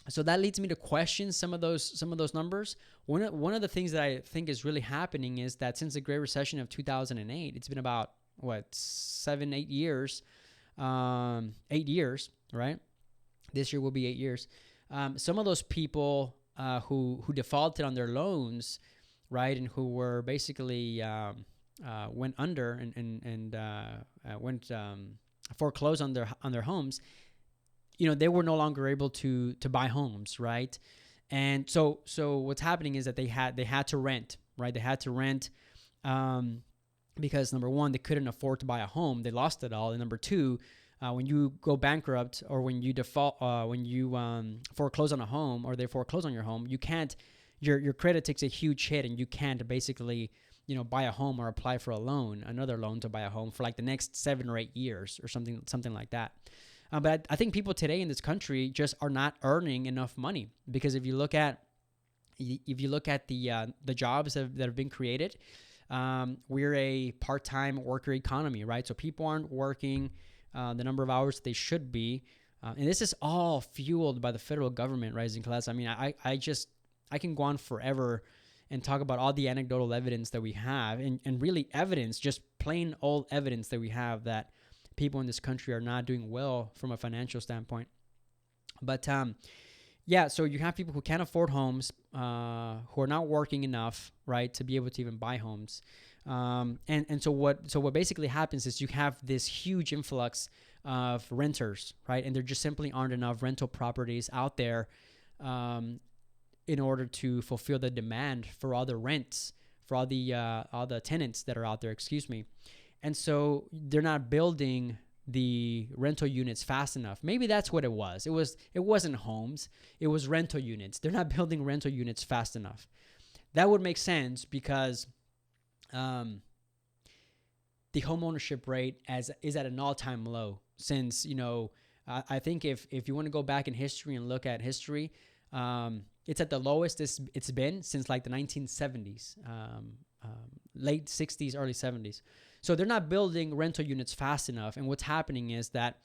So that leads me to question some of those numbers. One of the things that I think is really happening is that since the Great Recession of 2008, it's been about 8 years, 8 years, right? This year will be 8 years. Some of those people who defaulted on their loans, right, and who were basically went under and went foreclosed on their homes, they were no longer able to buy homes, right? And so what's happening is that they had to rent, right? They had to rent because number one, they couldn't afford to buy a home. They lost it all. And number two, when you go bankrupt or when you default, when you foreclose on a home or they foreclose on your home, you can't, your credit takes a huge hit and you can't basically, buy a home or apply for another loan to buy a home for like the next 7 or 8 years or something like that. But I think people today in this country just are not earning enough money, because if you look at If you look at the jobs that have been created, we're a part-time worker economy, right? So people aren't working the number of hours they should be. And this is all fueled by the federal government, Rising Class. I mean, I can go on forever and talk about all the anecdotal evidence that we have, and really evidence, just plain old evidence that we have that people in this country are not doing well from a financial standpoint. But yeah, so you have people who can't afford homes, who are not working enough, right, to be able to even buy homes. And so what basically happens is you have this huge influx of renters, right? And there just simply aren't enough rental properties out there in order to fulfill the demand for all the rents, for all the tenants that are out there, And so they're not building the rental units fast enough. Maybe that's what it was. It wasn't homes. It was rental units. They're not building rental units fast enough. That would make sense because the home ownership rate is at an all-time low since, I think if you want to go back in history and look at history, it's at the lowest it's been since like the 1970s, late 60s, early 70s. So they're not building rental units fast enough. And what's happening is that,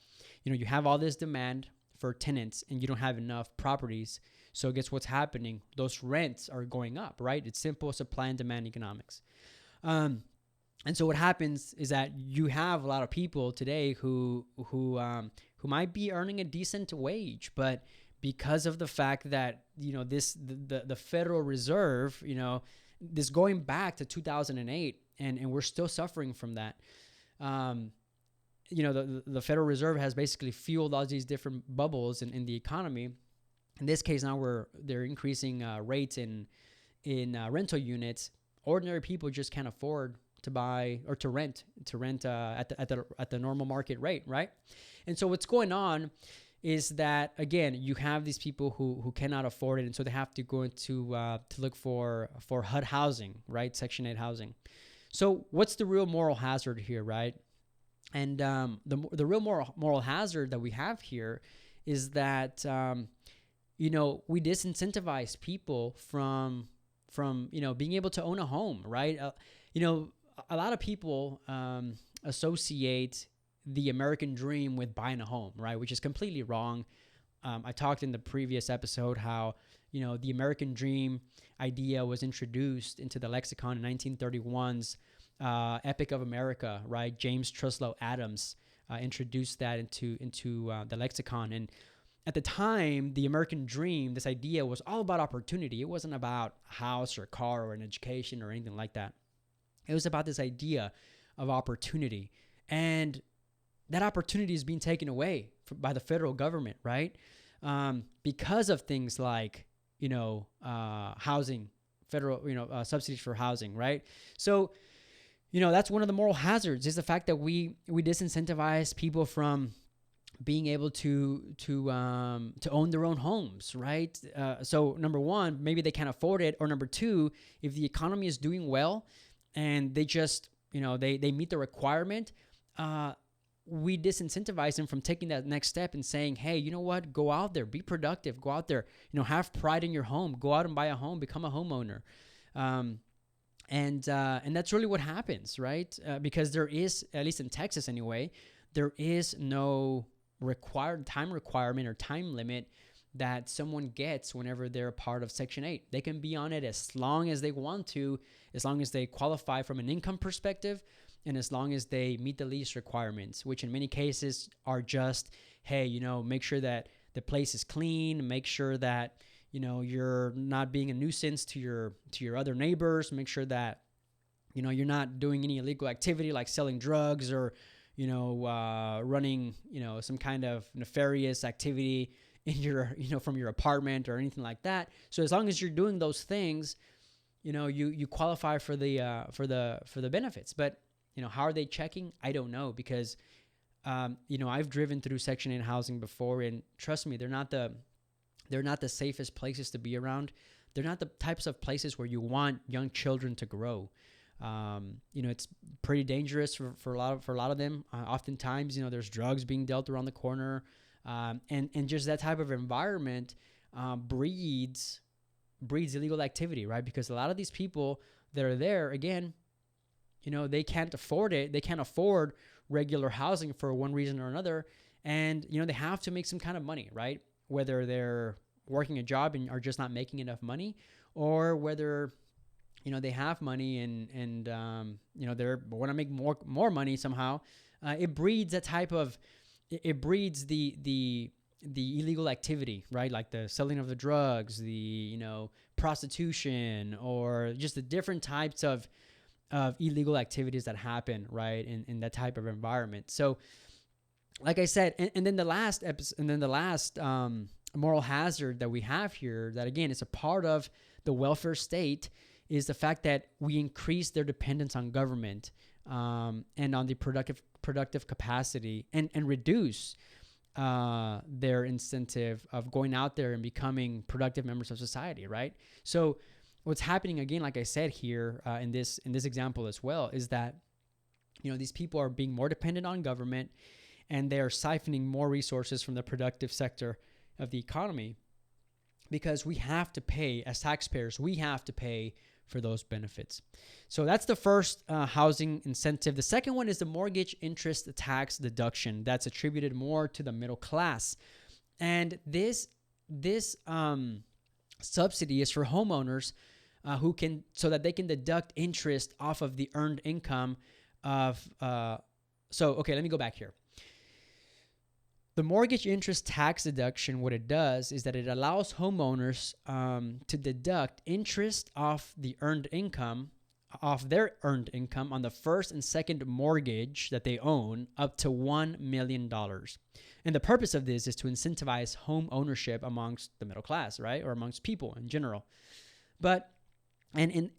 you have all this demand for tenants and you don't have enough properties. So guess what's happening? Those rents are going up, right? It's simple supply and demand economics. And so what happens is that you have a lot of people today who might be earning a decent wage, but because of the fact that, the Federal Reserve, this going back to 2008, and we're still suffering from that. The Federal Reserve has basically fueled all these different bubbles in the economy. In this case, now they're increasing rates in rental units. Ordinary people just can't afford to buy or to rent at the normal market rate, right? And so what's going on is that, again, you have these people who cannot afford it, and so they have to go into to look for HUD housing, right? Section 8 housing. So what's the real moral hazard here, right? And the real moral hazard that we have here is that we disincentivize people from being able to own a home, right? A lot of people associate the American dream with buying a home, right? Which is completely wrong. I talked in the previous episode how, the American dream idea was introduced into the lexicon in 1931's Epic of America, right? James Truslow Adams introduced that into the lexicon. And at the time, the American dream, this idea was all about opportunity. It wasn't about a house or a car or an education or anything like that. It was about this idea of opportunity. And that opportunity is being taken away by the federal government, right? Because of things like, housing, federal, subsidies for housing, right? So, that's one of the moral hazards, is the fact that we disincentivize people from being able to own their own homes, right? So number one, maybe they can't afford it, or number two, if the economy is doing well and they just, they meet the requirement, we disincentivize them from taking that next step and saying, hey, you know what? Go out there, be productive, go out there, have pride in your home, go out and buy a home, become a homeowner. And that's really what happens, right? Because there is, at least in Texas anyway, there is no time requirement or time limit that someone gets whenever they're a part of Section 8. They can be on it as long as they want to, as long as they qualify from an income perspective, and as long as they meet the lease requirements, which in many cases are just, hey, make sure that the place is clean, make sure that, you're not being a nuisance to your other neighbors, make sure that, you're not doing any illegal activity like selling drugs or, running, some kind of nefarious activity in your, from your apartment or anything like that. So as long as you're doing those things, you qualify for the benefits. But, how are they checking? I don't know, because, I've driven through Section 8 housing before, and trust me, they're not the safest places to be around. They're not the types of places where you want young children to grow. It's pretty dangerous for a lot of them. Oftentimes, there's drugs being dealt around the corner, and just that type of environment breeds breeds illegal activity, right? Because a lot of these people that are there, again, they can't afford it. They can't afford regular housing for one reason or another. And, they have to make some kind of money, right? Whether they're working a job and are just not making enough money, or whether, they have money and they want to make more money somehow. It breeds that type of, it breeds the illegal activity, right? Like the selling of the drugs, the, prostitution, or just the different types of illegal activities that happen, right? In that type of environment. So like I said, and then the last episode, and then the last moral hazard that we have here, that again, is a part of the welfare state, is the fact that we increase their dependence on government and on the productive capacity, and reduce their incentive of going out there and becoming productive members of society, right? So what's happening, again, like I said here in this example as well, is that these people are being more dependent on government, and they're siphoning more resources from the productive sector of the economy, because we have to pay, as taxpayers, we have to pay for those benefits. So that's the first housing incentive. The second one is the mortgage interest tax deduction. That's attributed more to the middle class. And this subsidy is for homeowners so that they can deduct interest off of the earned income of, okay, let me go back here. The mortgage interest tax deduction, what it does is that it allows homeowners to deduct interest off their earned income on the first and second mortgage that they own, up to $1 million. And the purpose of this is to incentivize home ownership amongst the middle class, right? Or amongst people in general. But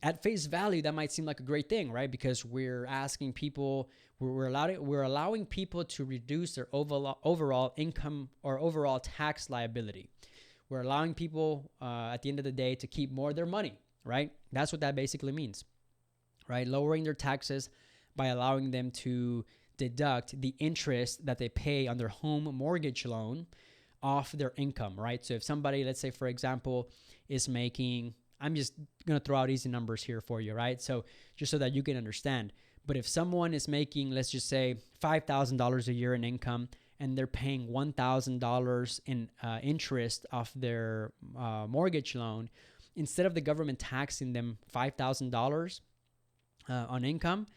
at face value, that might seem like a great thing, right? Because we're asking people, we're allowing people to reduce their overall income or overall tax liability. We're allowing people at the end of the day to keep more of their money, right? That's what that basically means, right? Lowering their taxes by allowing them to deduct the interest that they pay on their home mortgage loan off their income, right? So if somebody, let's say, for example, is making, I'm just going to throw out easy numbers here for you, right? So just so that you can understand. But if someone is making, let's just say, $5,000 a year in income, and they're paying $1,000 in interest off their mortgage loan, instead of the government taxing them $5,000 on income,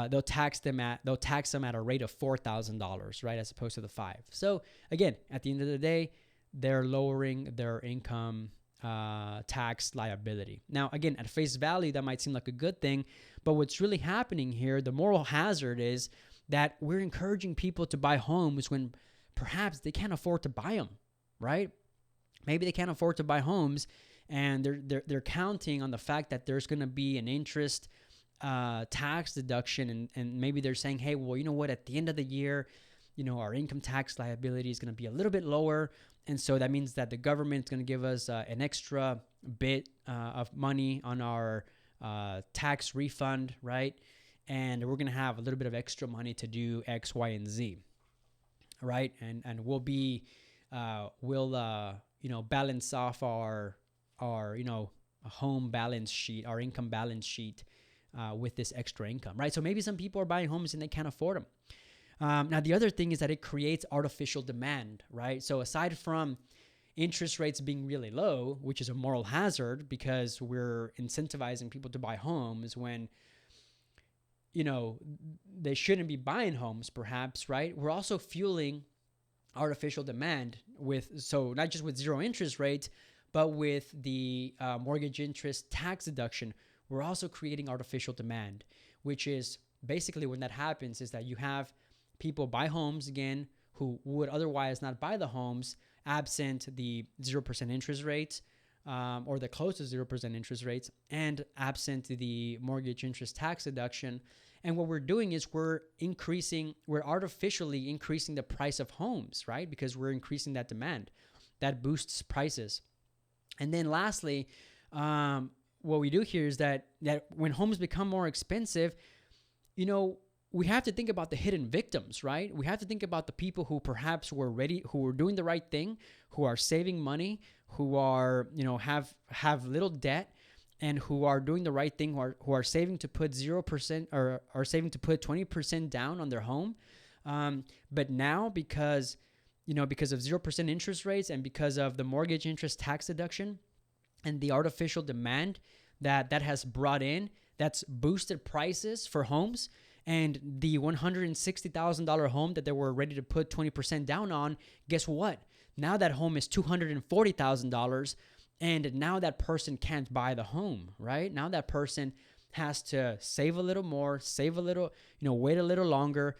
they'll tax them at a rate of $4,000, right, as opposed to the $5,000. So again, at the end of the day, they're lowering their income tax liability. Now, again, at face value, that might seem like a good thing, but what's really happening here, the moral hazard, is that we're encouraging people to buy homes when perhaps they can't afford to buy them, right? Maybe they can't afford to buy homes, and they're counting on the fact that there's going to be an interest tax deduction, and maybe they're saying, hey, well, you know what, at the end of the year, our income tax liability is going to be a little bit lower. And so that means that the government's going to give us an extra bit of money on our tax refund, right? And we're going to have a little bit of extra money to do X, Y, and Z, right? And we'll balance off our home balance sheet, our income balance sheet with this extra income, right? So maybe some people are buying homes and they can't afford them. Now, the other thing is that it creates artificial demand, right? So aside from interest rates being really low, which is a moral hazard because we're incentivizing people to buy homes when, they shouldn't be buying homes perhaps, right? We're also fueling artificial demand so not just with zero interest rates, but with the mortgage interest tax deduction, we're also creating artificial demand, which is basically when that happens is that you have people buy homes again who would otherwise not buy the homes absent the 0% interest rates or the close to 0% interest rates, and absent the mortgage interest tax deduction. And what we're doing is we're artificially increasing the price of homes, right? Because we're increasing that demand. That boosts prices. And then lastly, what we do here is that when homes become more expensive, we have to think about the hidden victims, right? We have to think about the people who perhaps were ready, who were doing the right thing, who are saving money, who are, have little debt, and who are doing the right thing, who are saving to put 0% or are saving to put 20% down on their home. But now because of 0% interest rates and because of the mortgage interest tax deduction and the artificial demand that has brought in, that's boosted prices for homes. And the $160,000 home that they were ready to put 20% down on, guess what? Now that home is $240,000, and now that person can't buy the home, right? Now that person has to save a little more, save a little, wait a little longer.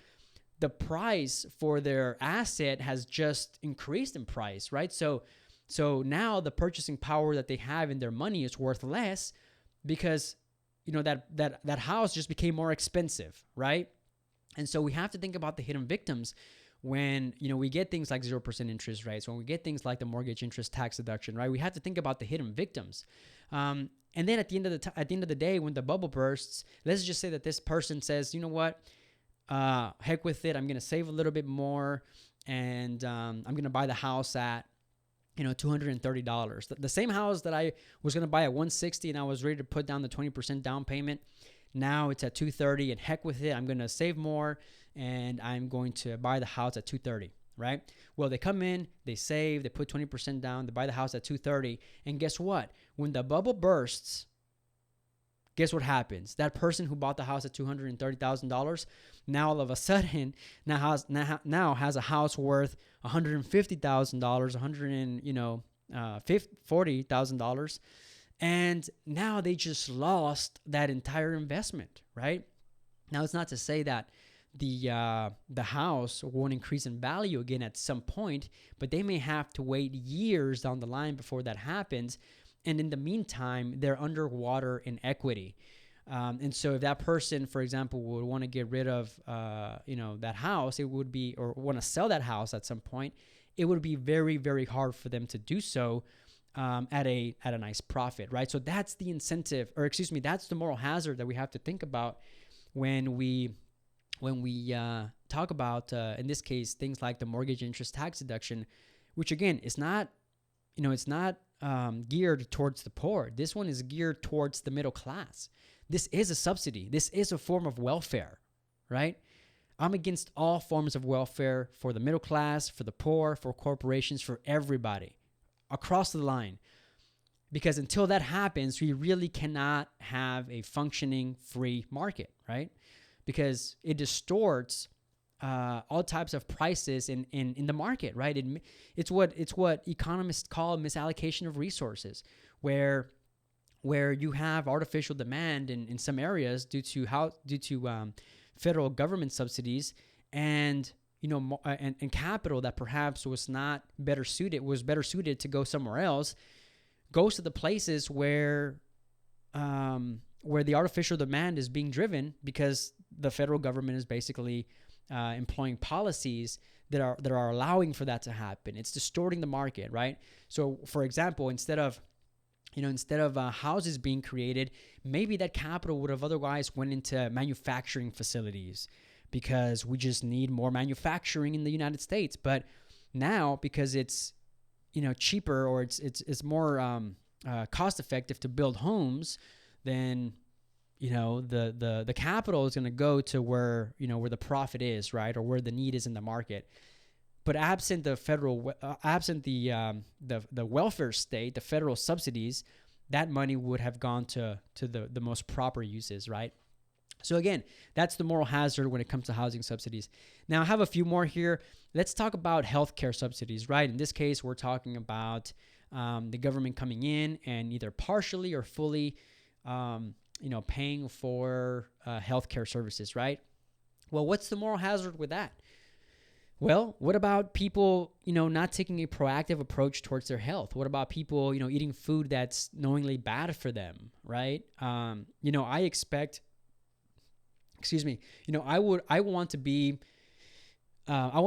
The price for their asset has just increased in price, right? So now the purchasing power that they have in their money is worth less because that house just became more expensive, right? And so we have to think about the hidden victims when we get things like 0% interest rates, when we get things like the mortgage interest tax deduction, right? We have to think about the hidden victims. And then at the end of the day, when the bubble bursts, let's just say that this person says, you know what, heck with it, I'm gonna save a little bit more, and I'm gonna buy the house at $230. The same house that I was going to buy at $160 and I was ready to put down the 20% down payment. Now it's at $230, and heck with it, I'm going to save more and I'm going to buy the house at $230, right? Well, they come in, they save, they put 20% down, they buy the house at $230, and guess what? When the bubble bursts, guess what happens? That person who bought the house at $230,000 now all of a sudden now has a house worth $150,000, $40,000, and now they just lost that entire investment, right? Now it's not to say that the house won't increase in value again at some point, but they may have to wait years down the line before that happens. And in the meantime, they're underwater in equity. And so if that person, for example, would want to get rid of, that house, it would be, or want to sell that house at some point, it would be very, very hard for them to do so at a nice profit, right? So that's the incentive, that's the moral hazard that we have to think about when we talk about, in this case, things like the mortgage interest tax deduction, which again is not, it's not geared towards the poor. This one is geared towards the middle class. This is a subsidy. This is a form of welfare, right? I'm against all forms of welfare for the middle class, for the poor, for corporations, for everybody across the line. Because until that happens, we really cannot have a functioning free market, right? Because it distorts all types of prices in the market, right? It's what economists call misallocation of resources, where you have artificial demand in some areas due to federal government subsidies and and capital that perhaps was better suited to go somewhere else, goes to the places where the artificial demand is being driven because the federal government is basically employing policies that are allowing for that to happen. It's distorting the market, right? So, for example, instead of houses being created, maybe that capital would have otherwise went into manufacturing facilities because we just need more manufacturing in the United States. But now, because it's cheaper or it's more cost effective to build homes, then the capital is going to go to where the profit is, right, or where the need is in the market. But absent the welfare state, the federal subsidies, that money would have gone to the most proper uses, right? So again, that's the moral hazard when it comes to housing subsidies. Now I have a few more here. Let's talk about healthcare subsidies, right? In this case, we're talking about the government coming in and either partially or fully, paying for healthcare services, right? Well, what's the moral hazard with that? Well, what about people, not taking a proactive approach towards their health? What about people, eating food that's knowingly bad for them, right? I want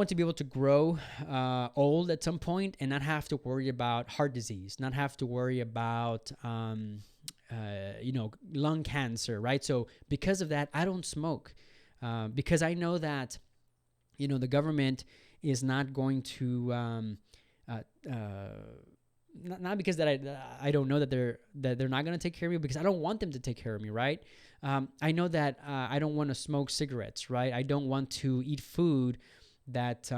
to be able to grow old at some point and not have to worry about heart disease, not have to worry about, lung cancer, right? So because of that, I don't smoke. because I know that, the government is not going to, not because that I don't know that they're not going to take care of me, because I don't want them to take care of me, right? I know that I don't want to smoke cigarettes, right? I don't want to eat food that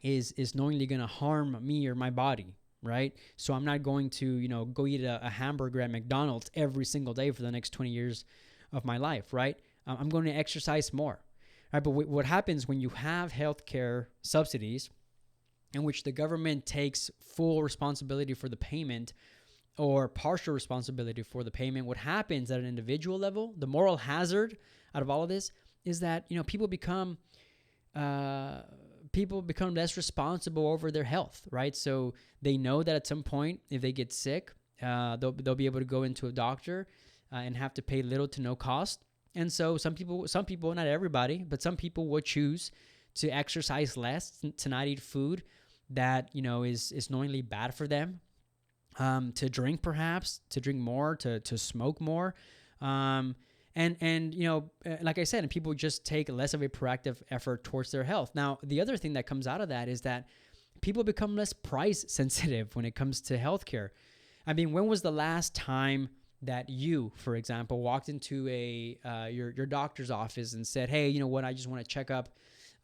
is knowingly going to harm me or my body, right? So I'm not going to, go eat a hamburger at McDonald's every single day for the next 20 years of my life, right? I'm going to exercise more, right? But what happens when you have healthcare subsidies in which the government takes full responsibility for the payment or partial responsibility for the payment, what happens at an individual level, the moral hazard out of all of this is that, people become less responsible over their health, right? So they know that at some point, if they get sick, they'll be able to go into a doctor and have to pay little to no cost. And so some people, not everybody, but some people would choose to exercise less, to not eat food that, is knowingly bad for them, to drink perhaps, to drink more, to smoke more. And like I said, and people just take less of a proactive effort towards their health. Now, the other thing that comes out of that is that people become less price sensitive when it comes to healthcare. I mean, when was the last time that you, for example, walked into your doctor's office and said, hey, you know what, I just want to check up.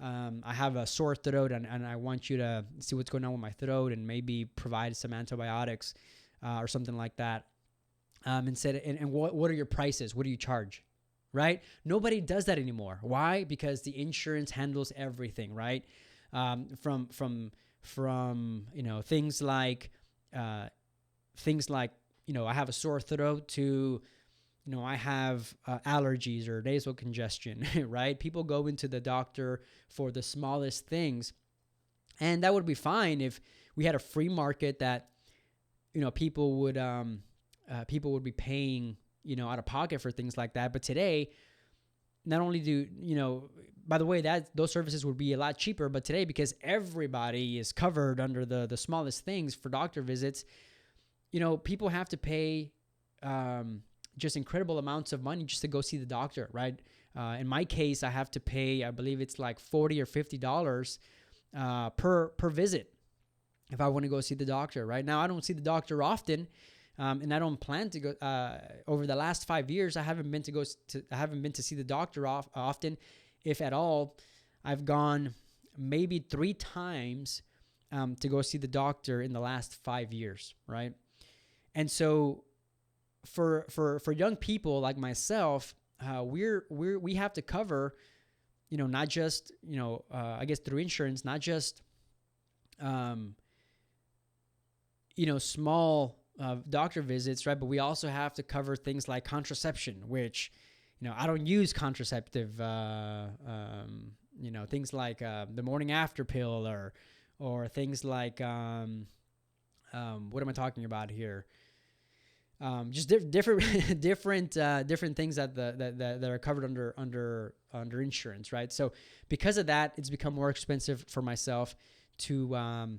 I have a sore throat and I want you to see what's going on with my throat and maybe provide some antibiotics or something like that. And said, and what are your prices? What do you charge? Right? Nobody does that anymore. Why? Because the insurance handles everything, right? From things like I have a sore throat to I have allergies or nasal congestion, right? People go into the doctor for the smallest things. And that would be fine if we had a free market that, people would be paying, out of pocket for things like that. But today, not only do, by the way, those services would be a lot cheaper, but today, because everybody is covered under the smallest things for doctor visits, people have to pay, just incredible amounts of money just to go see the doctor, right? In my case, I have to pay, I believe it's like $40 or $50 per visit if I want to go see the doctor. Right now, I don't see the doctor often, and I don't plan to go. Over the last 5 years, I haven't been to see the doctor often, if at all. I've gone maybe 3 times to go see the doctor in the last 5 years, right? And so for young people like myself, we have to cover, not just, I guess through insurance, not just, small doctor visits, right? But we also have to cover things like contraception, which, I don't use contraceptive, things like the morning after pill or things like, what am I talking about here? Just different things that are covered under insurance, right? So because of that, it's become more expensive for myself to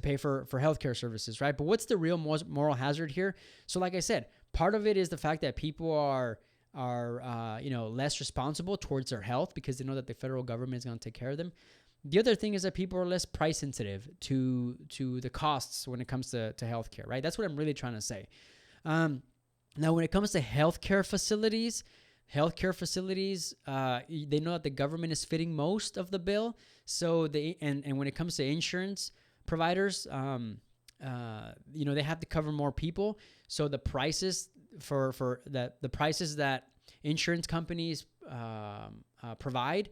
pay for healthcare services, right? But what's the real moral hazard here? So like I said, part of it is the fact that people are less responsible towards their health because they know that the federal government is going to take care of them. The other thing is that people are less price sensitive to the costs when it comes to healthcare, right? That's what I'm really trying to say. Now, when it comes to healthcare facilities, they know that the government is fitting most of the bill. So and when it comes to insurance providers, they have to cover more people. So the prices the prices that insurance companies provide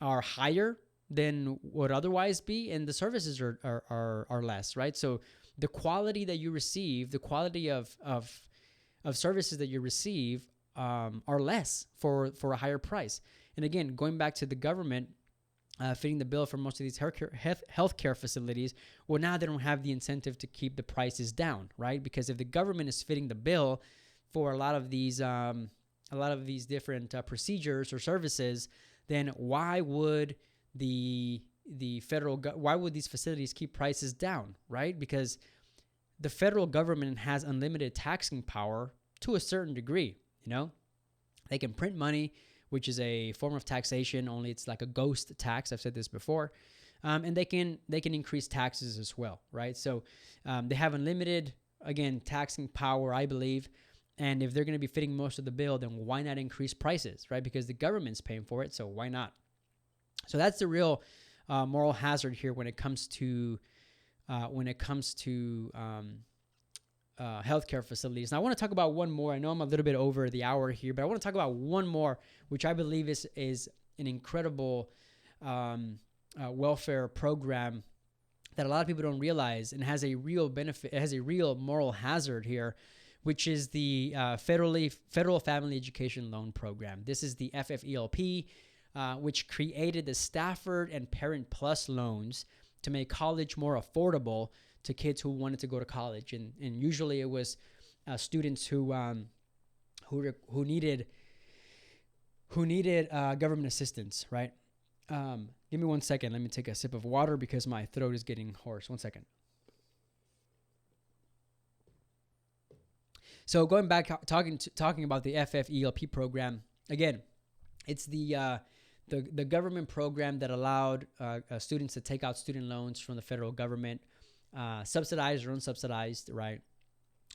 are higher than would otherwise be, and the services are less, right? So the quality that you receive, the quality of services that you receive are less for a higher price. And again, going back to the government fitting the bill for most of these healthcare facilities, well, now they don't have the incentive to keep the prices down, right? Because if the government is fitting the bill for a lot of these different procedures or services, then why would why would these facilities keep prices down, right? Because the federal government has unlimited taxing power to a certain degree. They can print money which is a form of taxation, only it's like a ghost tax. I've said this before. And they can increase taxes as well, right? So they have unlimited, again, taxing power, I believe. And if they're going to be fitting most of the bill, then why not increase prices, right? Because the government's paying for it, so why not? So that's the real moral hazard here when it comes to healthcare facilities. And I want to talk about one more. I know I'm a little bit over the hour here, but I want to talk about one more, which I believe is an incredible welfare program that a lot of people don't realize and has a real benefit. It has a real moral hazard here, which is the Federal Family Education Loan Program. This is the FFELP, which created the Stafford and Parent Plus loans to make college more affordable to kids who wanted to go to college, and usually it was students who needed government assistance, right? Give me 1 second. Let me take a sip of water because my throat is getting hoarse. 1 second. So going back, talking about the FFELP program again, it's the government program that allowed students to take out student loans from the federal government, subsidized or unsubsidized, right?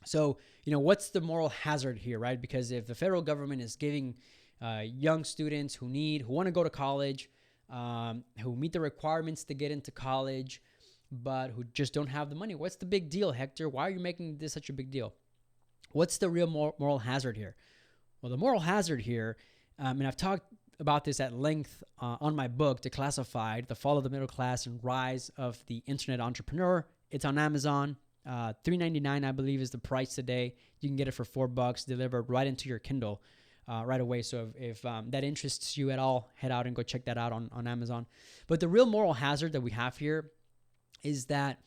So, what's the moral hazard here, right? Because if the federal government is giving young students who want to go to college, who meet the requirements to get into college, but who just don't have the money, what's the big deal, Hector? Why are you making this such a big deal? What's the real moral hazard here? Well, the moral hazard here, and I've talked about this at length on my book, Declassified: The Fall of the Middle Class and Rise of the Internet Entrepreneur. It's on Amazon. $3.99, I believe, is the price today. You can get it for $4, delivered right into your Kindle right away. So if that interests you at all, head out and go check that out on Amazon. But the real moral hazard that we have here is that,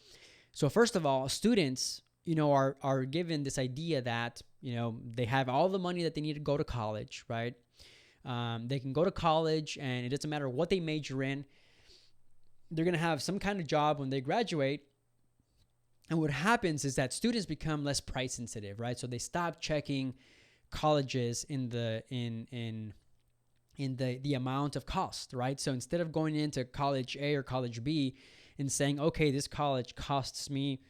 so first of all, students, are given this idea that, they have all the money that they need to go to college, right? They can go to college and it doesn't matter what they major in. They're going to have some kind of job when they graduate. And what happens is that students become less price sensitive, right? So they stop checking colleges in the amount of cost, right? So instead of going into college A or college B and saying, okay, this college costs me,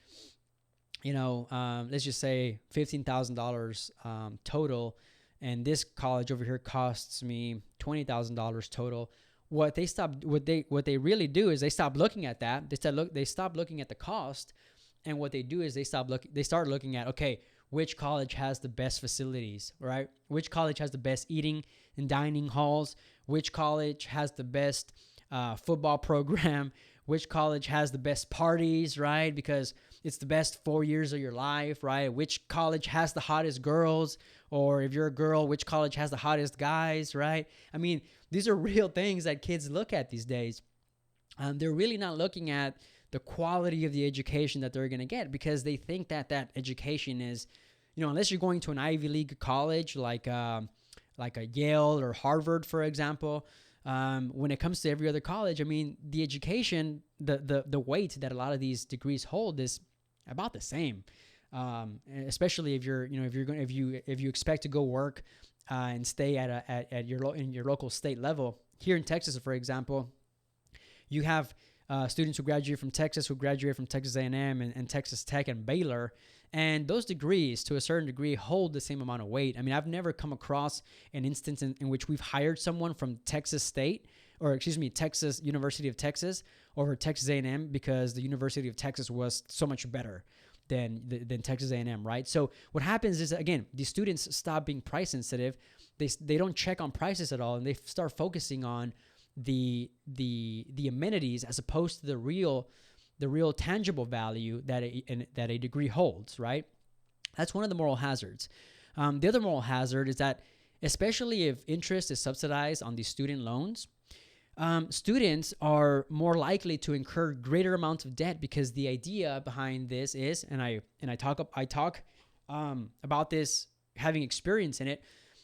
let's just say $15,000 total, and this college over here costs me $20,000 total. What they really do is they stop looking at that. They stop looking at the cost, and what they do is they start looking at, okay, which college has the best facilities, right? Which college has the best eating and dining halls? Which college has the best football program? Which college has the best parties, right? Because it's the best 4 years of your life, right? Which college has the hottest girls? Or if you're a girl, which college has the hottest guys, right? I mean, these are real things that kids look at these days. They're really not looking at the quality of the education that they're going to get, because they think that education is, unless you're going to an Ivy League college like a Yale or Harvard, for example. When it comes to every other college, I mean, the education, the weight that a lot of these degrees hold is about the same. Especially if you expect to go work and stay at your local state level. Here in Texas, for example, you have students who graduate from Texas, A&M and Texas Tech and Baylor. And those degrees, to a certain degree, hold the same amount of weight. I mean, I've never come across an instance in which we've hired someone from Texas University of Texas over Texas A&M because the University of Texas was so much better than Texas A&M, right? So what happens is, again, these students stop being price sensitive. They don't check on prices at all, and they start focusing on the amenities as opposed to the real tangible value that a degree holds, right? That's one of the moral hazards. The other moral hazard is that, especially if interest is subsidized on these student loans, students are more likely to incur greater amounts of debt, because the idea behind this is, and I talk about this having experience in it.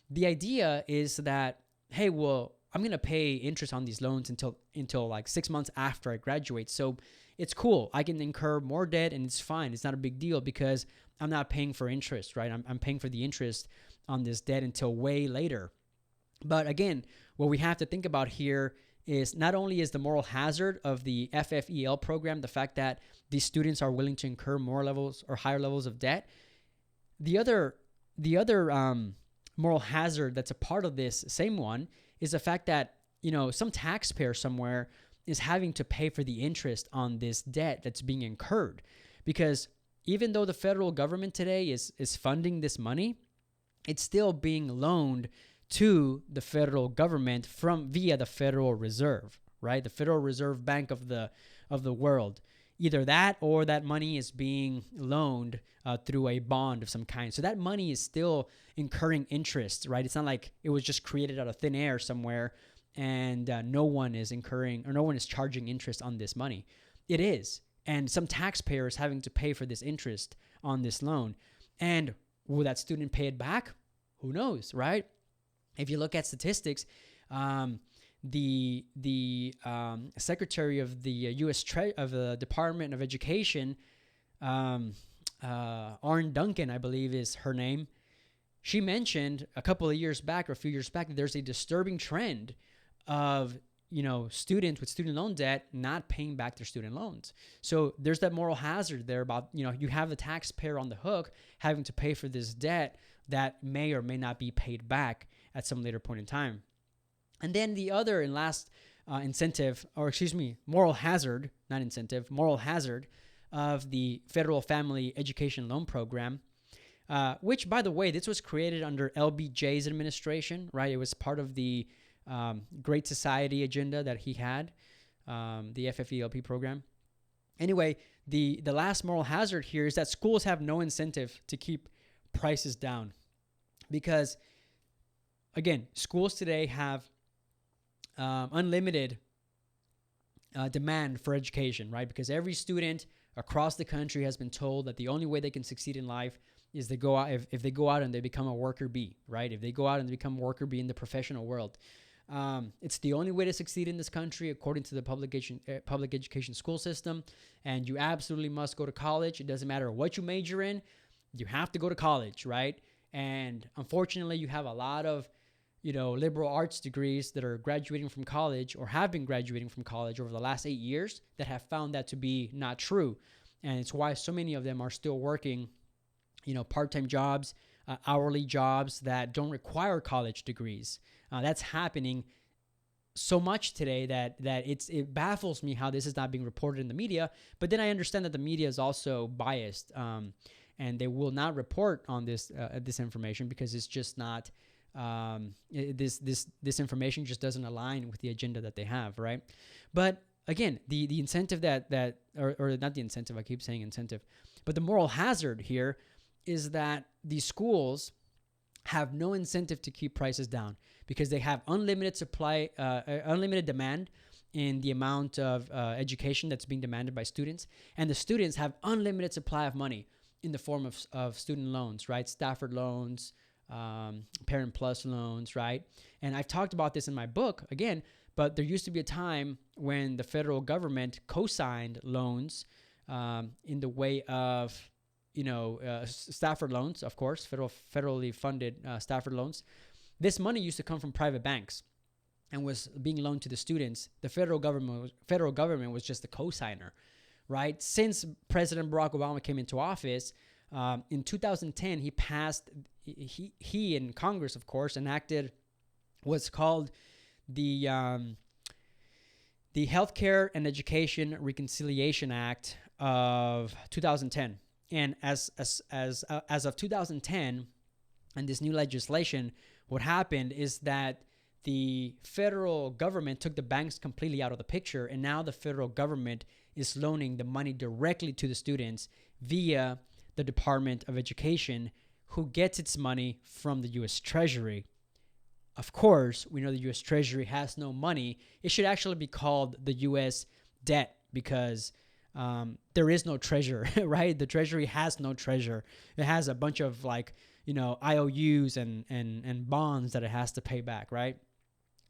The idea is that, hey, well, I'm going to pay interest on these loans until like 6 months after I graduate. So it's cool. I can incur more debt and it's fine. It's not a big deal because I'm not paying for interest, right? I'm paying for the interest on this debt until way later. But again, what we have to think about here is not only is the moral hazard of the FFEL program, the fact that these students are willing to incur more levels or higher levels of debt. The other moral hazard that's a part of this same one is the fact that, some taxpayer somewhere is having to pay for the interest on this debt that's being incurred. Because even though the federal government today is funding this money, it's still being loaned to the federal government via the Federal Reserve, right? The Federal Reserve Bank of the world. Either that or that money is being loaned through a bond of some kind. So that money is still incurring interest, right? It's not like it was just created out of thin air somewhere and no one is incurring or no one is charging interest on this money. It is. And some taxpayer is having to pay for this interest on this loan. And will that student pay it back? Who knows, right? If you look at statistics, the Secretary of the U.S. of the Department of Education, Arne Duncan, I believe is her name. She mentioned a couple of years back or a few years back that there's a disturbing trend of students with student loan debt not paying back their student loans. So there's that moral hazard there about you have the taxpayer on the hook having to pay for this debt that may or may not be paid back at some later point in time. And then the other and last moral hazard, not incentive, moral hazard of the Federal Family Education Loan Program, which, by the way, this was created under LBJ's administration, right? It was part of the Great Society agenda that he had, the FFELP program. Anyway, the last moral hazard here is that schools have no incentive to keep prices down because, again, schools today have unlimited demand for education, right? Because every student across the country has been told that the only way they can succeed in life is they go out if they go out and they become a worker bee, right? If they go out and become a worker bee in the professional world. It's the only way to succeed in this country according to the public education school system. And you absolutely must go to college. It doesn't matter what you major in. You have to go to college, right? And unfortunately, you have a lot of liberal arts degrees that are graduating from college or have been graduating from college over the last 8 years that have found that to be not true. And it's why so many of them are still working, part-time jobs, hourly jobs that don't require college degrees. That's happening so much today that it baffles me how this is not being reported in the media. But then I understand that the media is also biased, and they will not report on this information because it's just not this information just doesn't align with the agenda that they have, right? But again, the incentive or not the incentive, I keep saying incentive, but the moral hazard here is that these schools have no incentive to keep prices down because they have unlimited supply, unlimited demand in the amount of education that's being demanded by students. And the students have unlimited supply of money in the form of student loans, right? Stafford loans, Parent Plus loans, right? And I've talked about this in my book again, but there used to be a time when the federal government co-signed loans in the way of Stafford loans, of course, federally funded Stafford loans. This money used to come from private banks and was being loaned to the students. The federal government was just the co-signer, right? Since President Barack Obama came into office, in 2010, he in Congress, of course, enacted what's called the Healthcare and Education Reconciliation Act of 2010. And as of 2010, and this new legislation, what happened is that the federal government took the banks completely out of the picture, and now the federal government is loaning the money directly to the students via the Department of Education, who gets its money from the U.S. Treasury. Of course, we know the U.S. Treasury has no money. It should actually be called the U.S. debt because there is no treasure, right? The Treasury has no treasure. It has a bunch of IOUs and bonds that it has to pay back, right?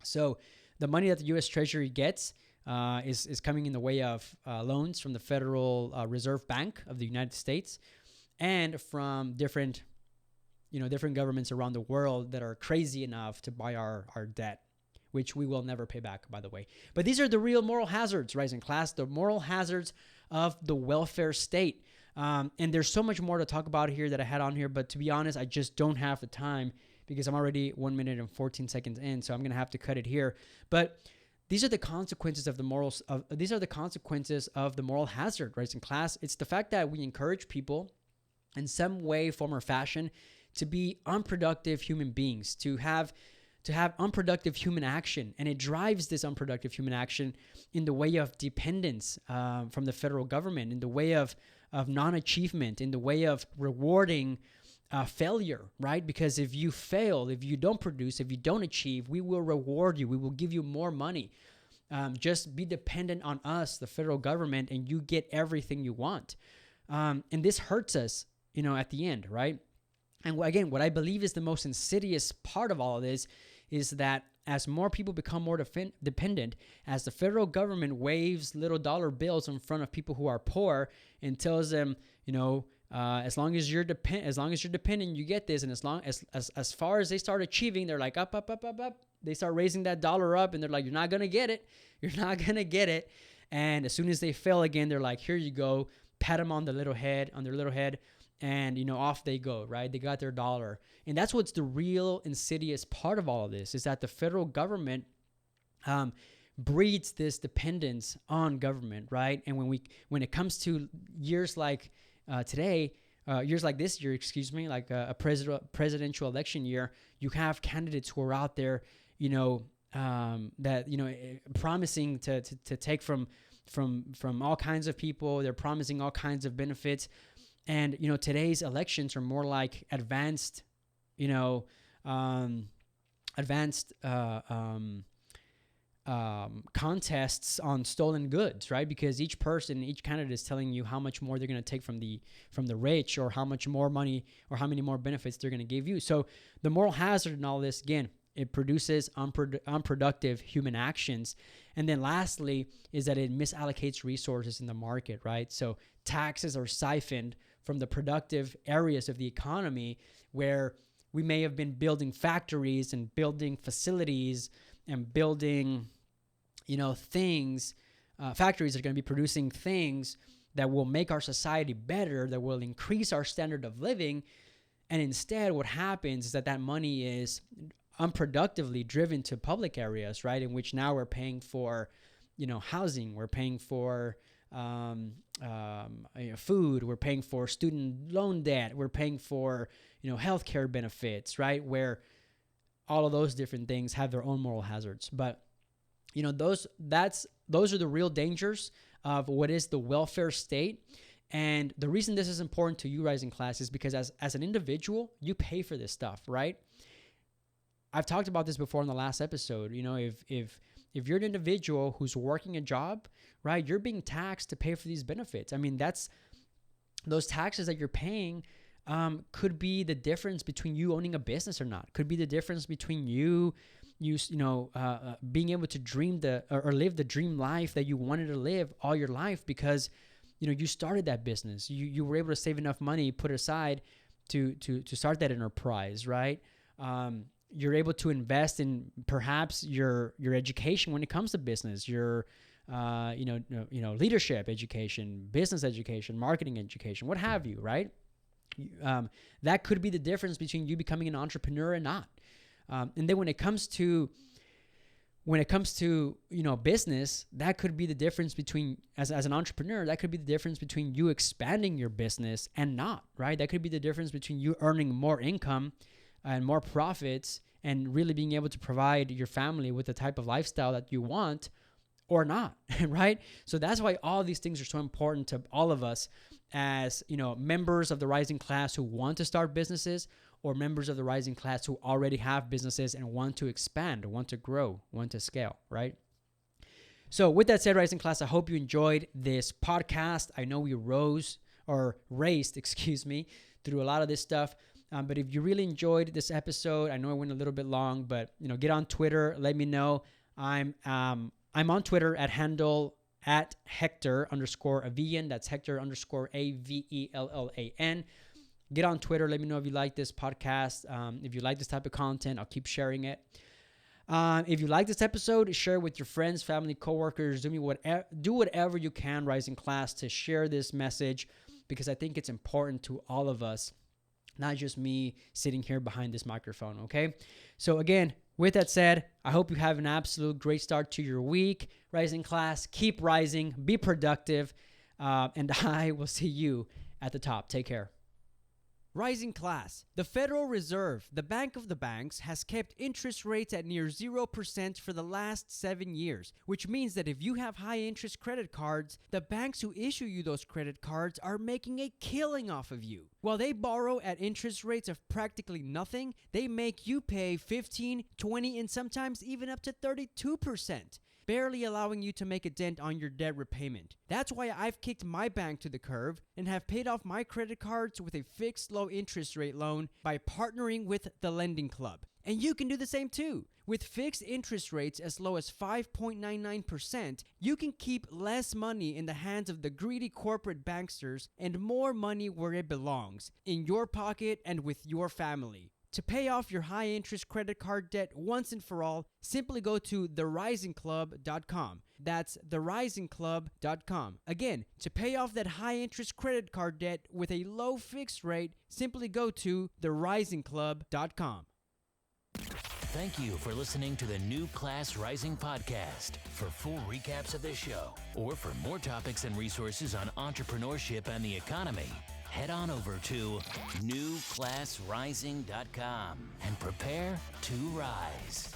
So the money that the U.S. Treasury gets is coming in the way of loans from the Federal Reserve Bank of the United States and from different different governments around the world that are crazy enough to buy our debt, which we will never pay back, by the way. But these are the real moral hazards, rising class, the moral hazards of the welfare state. And there's so much more to talk about here that I had on here, but to be honest, I just don't have the time because I'm already 1 minute and 14 seconds in, so I'm going to have to cut it here. But these are the consequences of the moral hazard, rising class. It's the fact that we encourage people in some way, form, or fashion to be unproductive human beings, to have unproductive human action. And it drives this unproductive human action in the way of dependence from the federal government, in the way of non-achievement, in the way of rewarding failure, right? Because if you fail, if you don't produce, if you don't achieve, we will reward you. We will give you more money. Just be dependent on us, the federal government, and you get everything you want. And this hurts us, at the end, right? And again, what I believe is the most insidious part of all of this is that as more people become more dependent, as the federal government waves little dollar bills in front of people who are poor and tells them, as long as you're dependent, you get this. And as far as they start achieving, they're like up. They start raising that dollar up, and they're like, you're not gonna get it. You're not gonna get it. And as soon as they fail again, they're like, here you go, pat them on their little head, and off they go, right? They got their dollar. And that's what's the real insidious part of all of this, is that the federal government breeds this dependence on government, right? And when it comes to years like today, years like this year, like a presidential election year, you have candidates who are out there, promising to take from all kinds of people. They're promising all kinds of benefits. And, today's elections are more like advanced contests on stolen goods, right? Because each candidate is telling you how much more they're going to take from the rich, or how much more money or how many more benefits they're going to give you. So the moral hazard in all this, again, it produces unproductive human actions. And then lastly is that it misallocates resources in the market, right? So taxes are siphoned from the productive areas of the economy where we may have been building factories and building facilities and building, things. Factories are going to be producing things that will make our society better, that will increase our standard of living. And instead, what happens is that money is unproductively driven to public areas, right? In which now we're paying for, housing, we're paying for food, we're paying for student loan debt, we're paying for, healthcare benefits, right? Where all of those different things have their own moral hazards. But, those are the real dangers of what is the welfare state. And the reason this is important to you, rising class, is because as an individual, you pay for this stuff, right? I've talked about this before in the last episode. If you're an individual who's working a job, right, you're being taxed to pay for these benefits. I mean, those taxes that you're paying could be the difference between you owning a business or not. Could be the difference between you being able to dream or live the dream life that you wanted to live all your life because you started that business. You were able to save enough money, put aside to start that enterprise, right? You're able to invest in perhaps your education when it comes to business, your leadership education, business education, marketing education, what have you, right? That could be the difference between you becoming an entrepreneur and not. And then when it comes to business, that could be the difference between as an entrepreneur, that could be the difference between you expanding your business and not, right? That could be the difference between you earning more income and more profits and really being able to provide your family with the type of lifestyle that you want or not, right? So that's why all these things are so important to all of us as, members of the rising class who want to start businesses or members of the rising class who already have businesses and want to expand, want to grow, want to scale, right? So with that said, rising class, I hope you enjoyed this podcast. I know we raced, through a lot of this stuff. But if you really enjoyed this episode, I know it went a little bit long, but get on Twitter, let me know. I'm on Twitter at handle @Hector_Avellan. That's Hector_AVELLAN. Get on Twitter. Let me know if you like this podcast. If you like this type of content, I'll keep sharing it. If you like this episode, share it with your friends, family, coworkers. Do whatever you can, Rising Class, to share this message, because I think it's important to all of us, not just me sitting here behind this microphone, okay? So again, with that said, I hope you have an absolute great start to your week. Rising Class, keep rising, be productive, and I will see you at the top. Take care. Rising Class. The Federal Reserve, the bank of the banks, has kept interest rates at near 0% for the last 7 years, which means that if you have high interest credit cards, the banks who issue you those credit cards are making a killing off of you. While they borrow at interest rates of practically nothing, they make you pay 15, 20, and sometimes even up to 32%. Barely allowing you to make a dent on your debt repayment. That's why I've kicked my bank to the curb and have paid off my credit cards with a fixed low interest rate loan by partnering with the Lending Club. And you can do the same too. With fixed interest rates as low as 5.99%, you can keep less money in the hands of the greedy corporate banksters and more money where it belongs, in your pocket and with your family. To pay off your high-interest credit card debt once and for all, simply go to therisingclub.com. That's therisingclub.com. Again, to pay off that high-interest credit card debt with a low fixed rate, simply go to therisingclub.com. Thank you for listening to the New Class Rising podcast. For full recaps of this show, or for more topics and resources on entrepreneurship and the economy, head on over to newclassrising.com and prepare to rise.